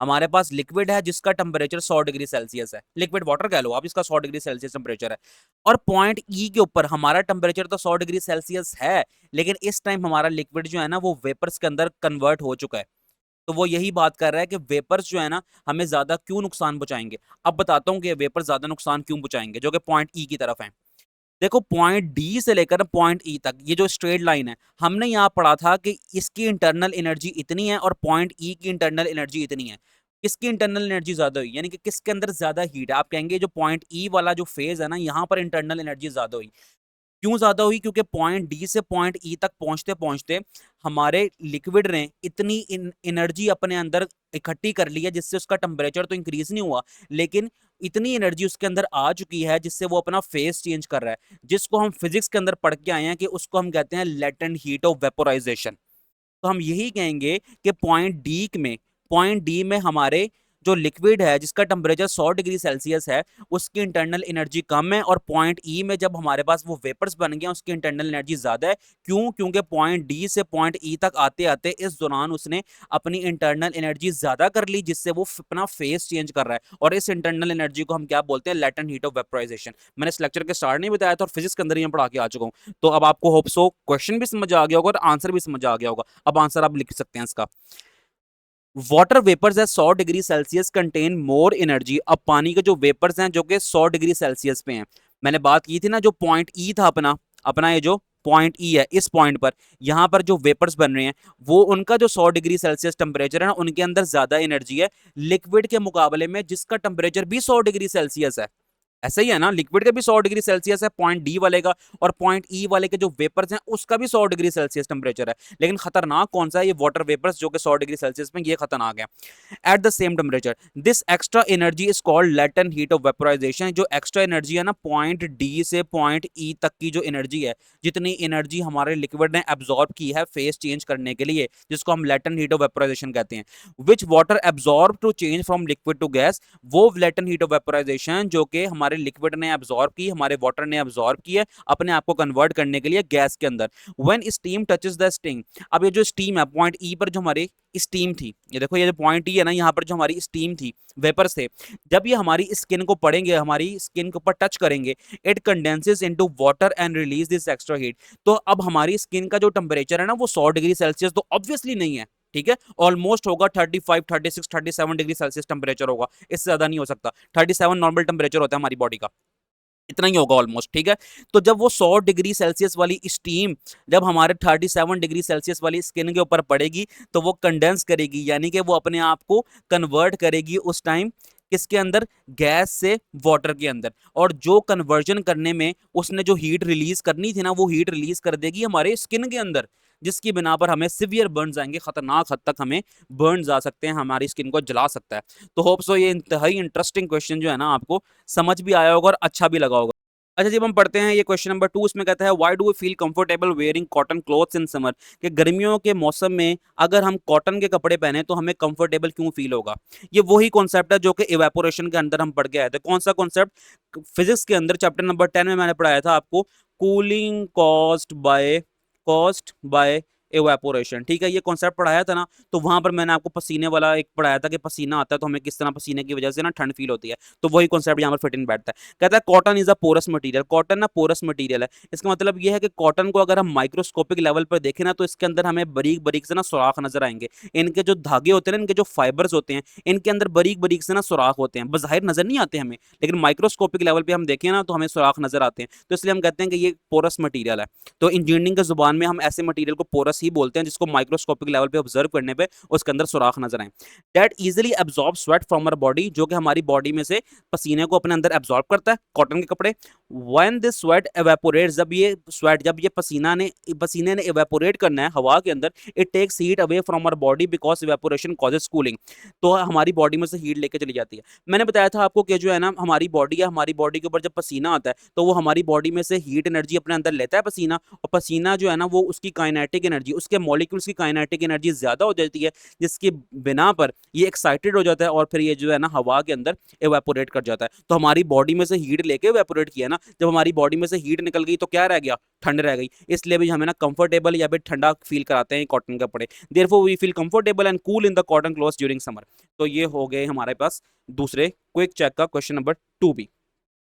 Speaker 1: हमारे पास लिक्विड है जिसका टेम्परेचर 100 डिग्री सेल्सियस है, लिक्विड वाटर कह लो आप, इसका 100 डिग्री सेल्सियस टेम्परेचर है। और पॉइंट ई के ऊपर हमारा टेम्परेचर तो 100 डिग्री सेल्सियस है, लेकिन इस टाइम हमारा लिक्विड जो है ना वो वेपर्स के अंदर कन्वर्ट हो चुका है। तो वो यही बात कर रहा है कि वेपर्स जो है ना हमें ज्यादा क्यों नुकसान पहुंचाएंगे। अब बताता हूँ कि वेपर ज्यादा नुकसान क्यों पहुंचाएंगे, जो कि पॉइंट ई की तरफ है। देखो पॉइंट डी से लेकर पॉइंट ई तक ये जो स्ट्रेट लाइन है, हमने यहाँ पढ़ा था कि इसकी इंटरनल एनर्जी इतनी है और पॉइंट ई की इंटरनल एनर्जी इतनी है। किसकी इंटरनल एनर्जी ज्यादा हुई, यानी कि किसके अंदर ज्यादा हीट है। आप कहेंगे जो पॉइंट ई वाला जो फेज है ना, यहाँ पर इंटरनल एनर्जी ज्यादा हुई। क्यों ज्यादा हुई? क्योंकि पॉइंट डी से पॉइंट ई तक पहुंचते पहुंचते हमारे लिक्विड ने इतनी एनर्जी अपने अंदर इकट्ठी कर ली है, जिससे उसका टेम्परेचर तो इंक्रीज नहीं हुआ, लेकिन इतनी एनर्जी उसके अंदर आ चुकी है जिससे वो अपना फेस चेंज कर रहा है, जिसको हम फिजिक्स के अंदर पढ़ के आए हैं कि उसको हम कहते हैं लेटेंट हीट ऑफ वेपोराइजेशन। तो हम यही कहेंगे कि पॉइंट डी में हमारे जो लिक्विड है जिसका टेम्परेचर 100 डिग्री सेल्सियस है, उसकी इंटरनल एनर्जी कम है, और पॉइंट ई में जब हमारे पास वो वेपर्स बन गए उसकी इंटरनल एनर्जी ज्यादा है। क्यों? क्योंकि पॉइंट डी से पॉइंट ई तक आते आते इस दौरान उसने अपनी इंटरनल एनर्जी ज्यादा कर ली, जिससे वो अपना फेस चेंज कर रहा है, और इस इंटरनल एनर्जी को हम क्या बोलते हैं? Latent heat of vaporisation. मैंने इस लेक्चर के स्टार्ट नहीं बताया था, और फिजिक्स के अंदर ही मैं पढ़ा के आ चुका हूँ। तो अब आपको होप सो क्वेश्चन भी समझ आ गया होगा और आंसर भी समझ आ गया होगा। अब आंसर आप लिख सकते हैं इसका। वाटर वेपर्स है 100 degree Celsius contain more energy. अब पानी के जो वेपर्स हैं जो कि 100 डिग्री सेल्सियस पे हैं, मैंने बात की थी ना, जो पॉइंट ई था अपना अपना ये जो पॉइंट ई है, इस पॉइंट पर यहां पर जो वेपर्स बन रहे हैं वो उनका जो 100 डिग्री सेल्सियस टेम्परेचर है ना, उनके अंदर ज्यादा एनर्जी है लिक्विड के मुकाबले में, जिसका टेम्परेचर भी 100 डिग्री सेल्सियस है। ऐसा ही है ना, लिक्विड का भी 100 डिग्री सेल्सियस है पॉइंट डी वाले का, और पॉइंट ई वाले के जो वेपर्स हैं उसका भी 100 डिग्री सेल्सियस टेम्परेचर है। लेकिन खतरनाक कौन सा है? ये वाटर वेपर्स जो कि 100 डिग्री सेल्सियस में, ये खतरनाक है eight the same temperature. This extra energy is called latent heat of vaporisation. जो एक्स्ट्रा एनर्जी है ना पॉइंट डी से पॉइंट ई तक की जो एनर्जी है, जितनी एनर्जी हमारे लिक्विड ने एब्जॉर्ब की है फेस चेंज करने के लिए, जिसको हम लेटेंट हीट ऑफ वेपोराइजेशन कहते हैं, which water absorb to change from liquid to gas. वो लेटेंट हीट ऑफ वेपोराइजेशन जो कि हमारे लिक्विड ने एब्जॉर्ब की, हमारे वाटर ने एब्जॉर्ब की है अपने आप को कन्वर्ट करने के लिए गैस के अंदर। When steam touches the sting. अब ये जो स्टीम है पॉइंट ई पर, जो हमारी स्टीम थी, ये देखो ये जो पॉइंट ई है ना, यहाँ पर जो हमारी स्टीम थी, वेपर्स थे, जब ये हमारी स्किन को पड़ेंगे, हमारी स्किन के ऊपर टच करेंगे, it condenses into water and release this extra heat. तो अब हमारी स्किन का जो टेम्परेचर है ना वो 100 डिग्री सेल्सियस तो ऑब्वियसली नहीं है, ठीक है, ऑलमोस्ट होगा 35, 36, 37 डिग्री सेल्सियस टेम्परेचर होगा, इससे ज्यादा नहीं हो सकता। 37 नॉर्मल टेम्परेचर होता है हमारी बॉडी का, इतना ही होगा ऑलमोस्ट, ठीक है। तो जब वो 100 डिग्री सेल्सियस वाली स्टीम जब हमारे 37 डिग्री सेल्सियस वाली स्किन के ऊपर पड़ेगी, तो वो कंडेंस करेगी, यानी कि वो अपने आप को कन्वर्ट करेगी उस टाइम किसके अंदर? गैस से वाटर के अंदर। और जो कन्वर्जन करने में उसने जो हीट रिलीज करनी थी ना, वो हीट रिलीज कर देगी हमारे स्किन के अंदर, जिसकी बिना पर हमें सिवियर बर्न्स आएंगे, खतरनाक हद तक हमें बर्न्स आ सकते हैं, हमारी स्किन को जला सकता है। तो होप सो ये इंतहाई इंटरेस्टिंग क्वेश्चन जो है ना आपको समझ भी आया होगा और अच्छा भी लगा होगा। अच्छा, जब हम पढ़ते हैं ये क्वेश्चन नंबर 2, इसमें कहता है why do we feel comfortable wearing cotton clothes in summer. कि गर्मियों के मौसम में अगर हम कॉटन के कपड़े पहने तो हमें कंफर्टेबल क्यों फील होगा। ये वही कॉन्सेप्ट है जो कि इवेपोरेशन के अंदर हम पढ़ के आए थे। कौन सा कॉन्सेप्ट? फिजिक्स के अंदर चैप्टर नंबर 10 में मैंने पढ़ाया था आपको, कूलिंग कॉस्ट बाय इवेपोरेशन, ठीक है, ये कॉन्सेप्ट पढ़ाया था ना। तो वहां पर मैंने आपको पसीने वाला एक पढ़ाया था कि पसीना आता है तो हमें किस तरह पसीने की वजह से ना ठंड फील होती है। तो वही कॉन्सेप्ट यहाँ पर फिट इन बैठता है। कहता है cotton is a porous material. Cotton ना पोरस मटेरियल है। इसका मतलब ये है कि कॉटन को अगर हम माइक्रोस्कोपिक लेवल पर देखें ना, तो इसके अंदर हमें बारीक बारीक से ना सुराख नजर आएंगे। इनके जो धागे होते हैं ना, इनके जो फाइबर्स होते हैं, इनके अंदर बारीक बारीक से ना सुराख होते हैं, बज़ाहिर नजर नहीं आते हमें, लेकिन माइक्रोस्कोपिक लेवल पर हम देखें ना तो हमें सुराख नजर आते हैं। तो इसलिए हम कहते हैं कि ये पोरस मटीरियल है। तो इंजीनियरिंग की जुबान में हम ऐसे मटीरियल को पोरस ही बोलते हैं जिसको माइक्रोस्कोपिक लेवल पे ऑब्जर्व करने पे उसके अंदर सुराख नजर आए। That easily absorb sweat from our body, जो कि हमारी बॉडी में से पसीने को अपने अंदर एब्जॉर्ब करता है कॉटन के कपड़े। व्हेन दिस स्वेट एवेपोरेट्स, जब ये पसीने ने एवेपोरेट करना है हवा के अंदर, it takes heat away from our body because evaporation causes cooling. तो हमारी बॉडी में से हीट लेके चली जाती है। मैंने बताया था आपको कि जो है ना हमारी बॉडी है, हमारी बॉडी के ऊपर जब पसीना आता है तो वो हमारी बॉडी में से हीट एनर्जी अपने अंदर लेता है पसीना, और पसीना जो है ना वो उसकी काइनेटिक एनर्जी, उसके मॉलिक्यूल्स की काइनेटिक एनर्जी ज्यादा हो जाती है, जिसकी बिना पर ये एक्साइटेड हो जाता है और फिर ये जो है ना हवा के अंदर एवेपोरेट कर जाता है। तो हमारी बॉडी में से हीट लेके एवेपोरेट किया ना, जब हमारी बॉडी में से हीट निकल गई तो क्या रह गया? ठंड रह गई। इसलिए भी हमें ना कंफर्टेबल या फिर ठंडा फील कराते हैं कॉटन के कपड़े। Therefore we feel comfortable and cool in the cotton clothes during summer. तो ये हो गए हमारे पास दूसरे क्विक चेक का क्वेश्चन नंबर 2 भी।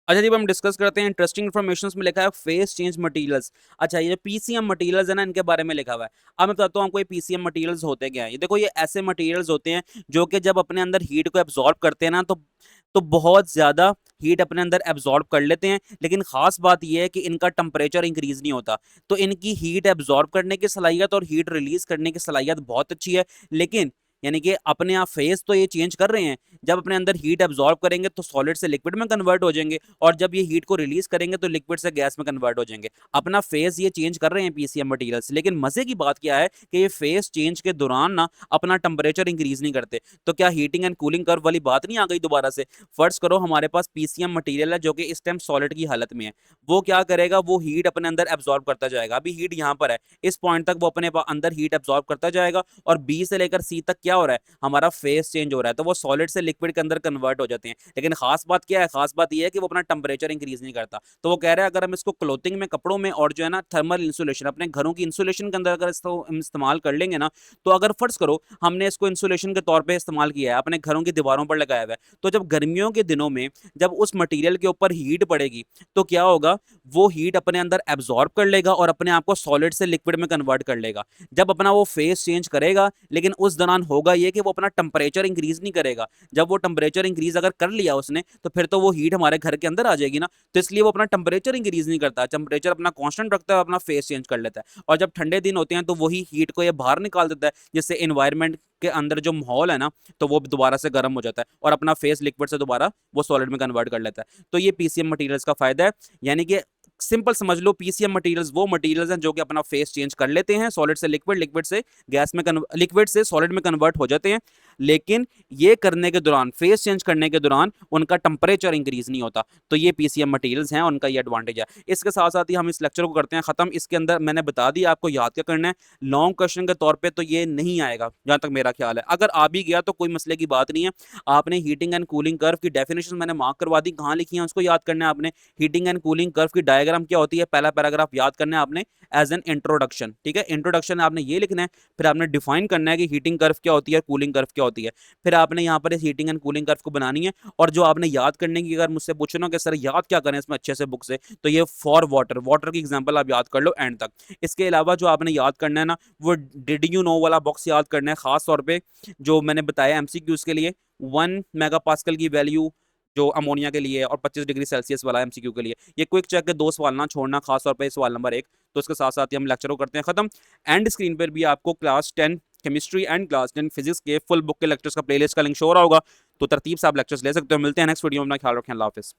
Speaker 1: अच्छा जी, अब हम डिस्कस करते हैं इंटरेस्टिंग इन्फॉर्मेशन में लिखा है फेस चेंज मटेरियल्स। अच्छा, ये जो पीसीएम मटेरियल्स है ना, इनके बारे में लिखा हुआ है। अब मैं बताता हूँ आपको ये पीसीएम मटेरियल्स होते क्या हैं। ये देखो, ये ऐसे मटेरियल्स होते हैं जो कि जब अपने अंदर हीट को एब्जॉर्ब करते हैं ना, तो बहुत ज़्यादा हीट अपने अंदर एब्जॉर्ब कर लेते हैं। लेकिन खास बात यह है कि इनका टेम्परेचर इंक्रीज नहीं होता। तो इनकी हीट एब्जॉर्ब करने की सलाहियत और हीट रिलीज करने की सलाहियत बहुत अच्छी है। लेकिन यानी कि अपने आप फेस तो ये चेंज कर रहे हैं। जब अपने अंदर हीट एब्जॉर्ब करेंगे तो सॉलिड से लिक्विड में कन्वर्ट हो जाएंगे, और जब ये हीट को रिलीज करेंगे तो लिक्विड से गैस में कन्वर्ट हो जाएंगे। अपना फेस ये चेंज कर रहे हैं पीसीएम मटेरियल्स। लेकिन मजे की बात क्या है कि ये फेस चेंज के दौरान ना अपना टेम्परेचर इंक्रीज नहीं करते। तो क्या हीटिंग एंड कूलिंग कर्व वाली बात नहीं आ गई दोबारा से? फर्ज करो हमारे पास पीसीएम मटेरियल है जो कि इस टाइम सॉलिड की हालत में है। वो क्या करेगा, वो हीट अपने अंदर एब्जॉर्ब करता जाएगा। अभी हीट यहाँ पर है, इस पॉइंट तक वो अपने अंदर हीट एब्जॉर्ब करता जाएगा, और बी से लेकर सी तक क्या हो रहा है, हमारा फेस चेंज हो रहा है। तो वो सॉलिड से लिक्विड के अंदर कन्वर्ट हो जाते हैं। लेकिन खास बात क्या है, खास बात यह है कि वो अपना टेम्परेचर इंक्रीज नहीं करता। तो वो कह रहा है अगर हम इसको क्लोथिंग में, कपड़ों में, और जो है ना थर्मल इंसुलेशन, अपने घरों की इंसुलेशन के अंदर अगर इसको हम इस्तेमाल कर लेंगे ना, तो अगर फर्ज करो हमने इसको इंसुलेशन के तौर पे इस्तेमाल किया है, अपने घरों की दीवारों पर लगाया हुआ है, तो जब गर्मियों के दिनों में जब उस मटेरियल के ऊपर हीट पड़ेगी तो क्या होगा, वो हीट अपने अंदर एब्जॉर्ब कर लेगा और अपने आप को सॉलिड से लिक्विड में कन्वर्ट कर लेगा। जब अपना वो फेस चेंज करेगा, लेकिन उस दौरान होगा ये कि वो अपना टेम्परेचर इंक्रीज नहीं करेगा। जब वो टेम्परेचर इंक्रीज अगर कर लिया उसने, तो फिर तो वो हीट हमारे घर के अंदर आ जाएगी ना। तो इसलिए वो अपना टेम्परेचर इंक्रीज नहीं करता, टेम्परेचर अपना कांस्टेंट रखता है, अपना फेस चेंज कर लेता है। और जब ठंडे दिन होते हैं तो वही हीट को ये बाहर निकाल देता है, जिससे एनवायरनमेंट के अंदर जो माहौल है ना, तो वो दोबारा से गर्म हो जाता है और अपना फेस लिक्विड से दोबारा वो सॉलिड में कन्वर्ट कर लेता है। तो ये पीसीएम मटेरियल्स का फायदा है। यानी कि सिंपल समझ लो, पीसीएम मटेरियल्स वो मटेरियल्स हैं जो कि अपना फेस चेंज कर लेते हैं, सॉलिड से लिक्विड, लिक्विड से गैस में, लिक्विड से सॉलिड में कन्वर्ट हो जाते हैं। लेकिन ये करने के दौरान, फेस चेंज करने के दौरान उनका टेम्परेचर इंक्रीज नहीं होता। तो ये पीसीएम मटेरियल्स हैं, उनका ये एडवांटेज है। इसके साथ साथ ही हम इस लेक्चर को करते हैं खत्म। इसके अंदर मैंने बता दिया आपको याद क्या करना है। लॉन्ग क्वेश्चन के तौर पे तो ये नहीं आएगा जहां तक मेरा ख्याल है। अगर आ भी गया तो कोई मसले की बात नहीं है। आपने हीटिंग एंड कूलिंग कर्व की डेफिनेशन मैंने मार्क करवा दी, कहाँ लिखी है उसको याद करना है आपने। हीटिंग एंड कूलिंग कर्व की डायग्राम क्या होती है, पहला पैराग्राफ याद करना है आपने एज एन इंट्रोडक्शन। ठीक है, इंट्रोडक्शन आपने ये लिखना है। फिर आपने डिफाइन करना है कि हीटिंग कर्व क्या होती है, कूलिंग कर्व क्या होती है। फिर आपने यहाँ पर इस हीटिंग एंड कूलिंग कर्व को बनानी है। और जो आपने याद करने की, अगर मुझसे पूछो ना कि सर याद क्या करें इसमें अच्छे से बुक से, तो ये फॉर वाटर, वाटर की एग्जांपल आप याद कर लो एंड तक। इसके अलावा जो आपने याद करना है ना, वो डिड यू नो वाला बॉक्स याद करना है, खास तौर पे जो मैंने बताया एमसीक्यूज के लिए। 1 मेगा पास्कल की वैल्यू जो अमोनिया के लिए है, और 25 डिग्री सेल्सियस वाला एमसीक्यू के लिए। ये क्विक चेक के 2 सवाल ना छोड़ना, खास तौर पे सवाल नंबर 1। तो इसके साथ साथ ही हम लेक्चर को करते हैं खत्म। एंड स्क्रीन पर भी आपको class 10 chemistry and class 10 physics के फुल बुक के लेक्चर्स का प्लेलिस्ट का लिंक शो हो रहा होगा। तो तरतीब से आप लेक्चर्स ले सकते हो। मिलते हैं नेक्स्ट वीडियो में, अपना ख्याल रखें, अल्लाह हाफिज़।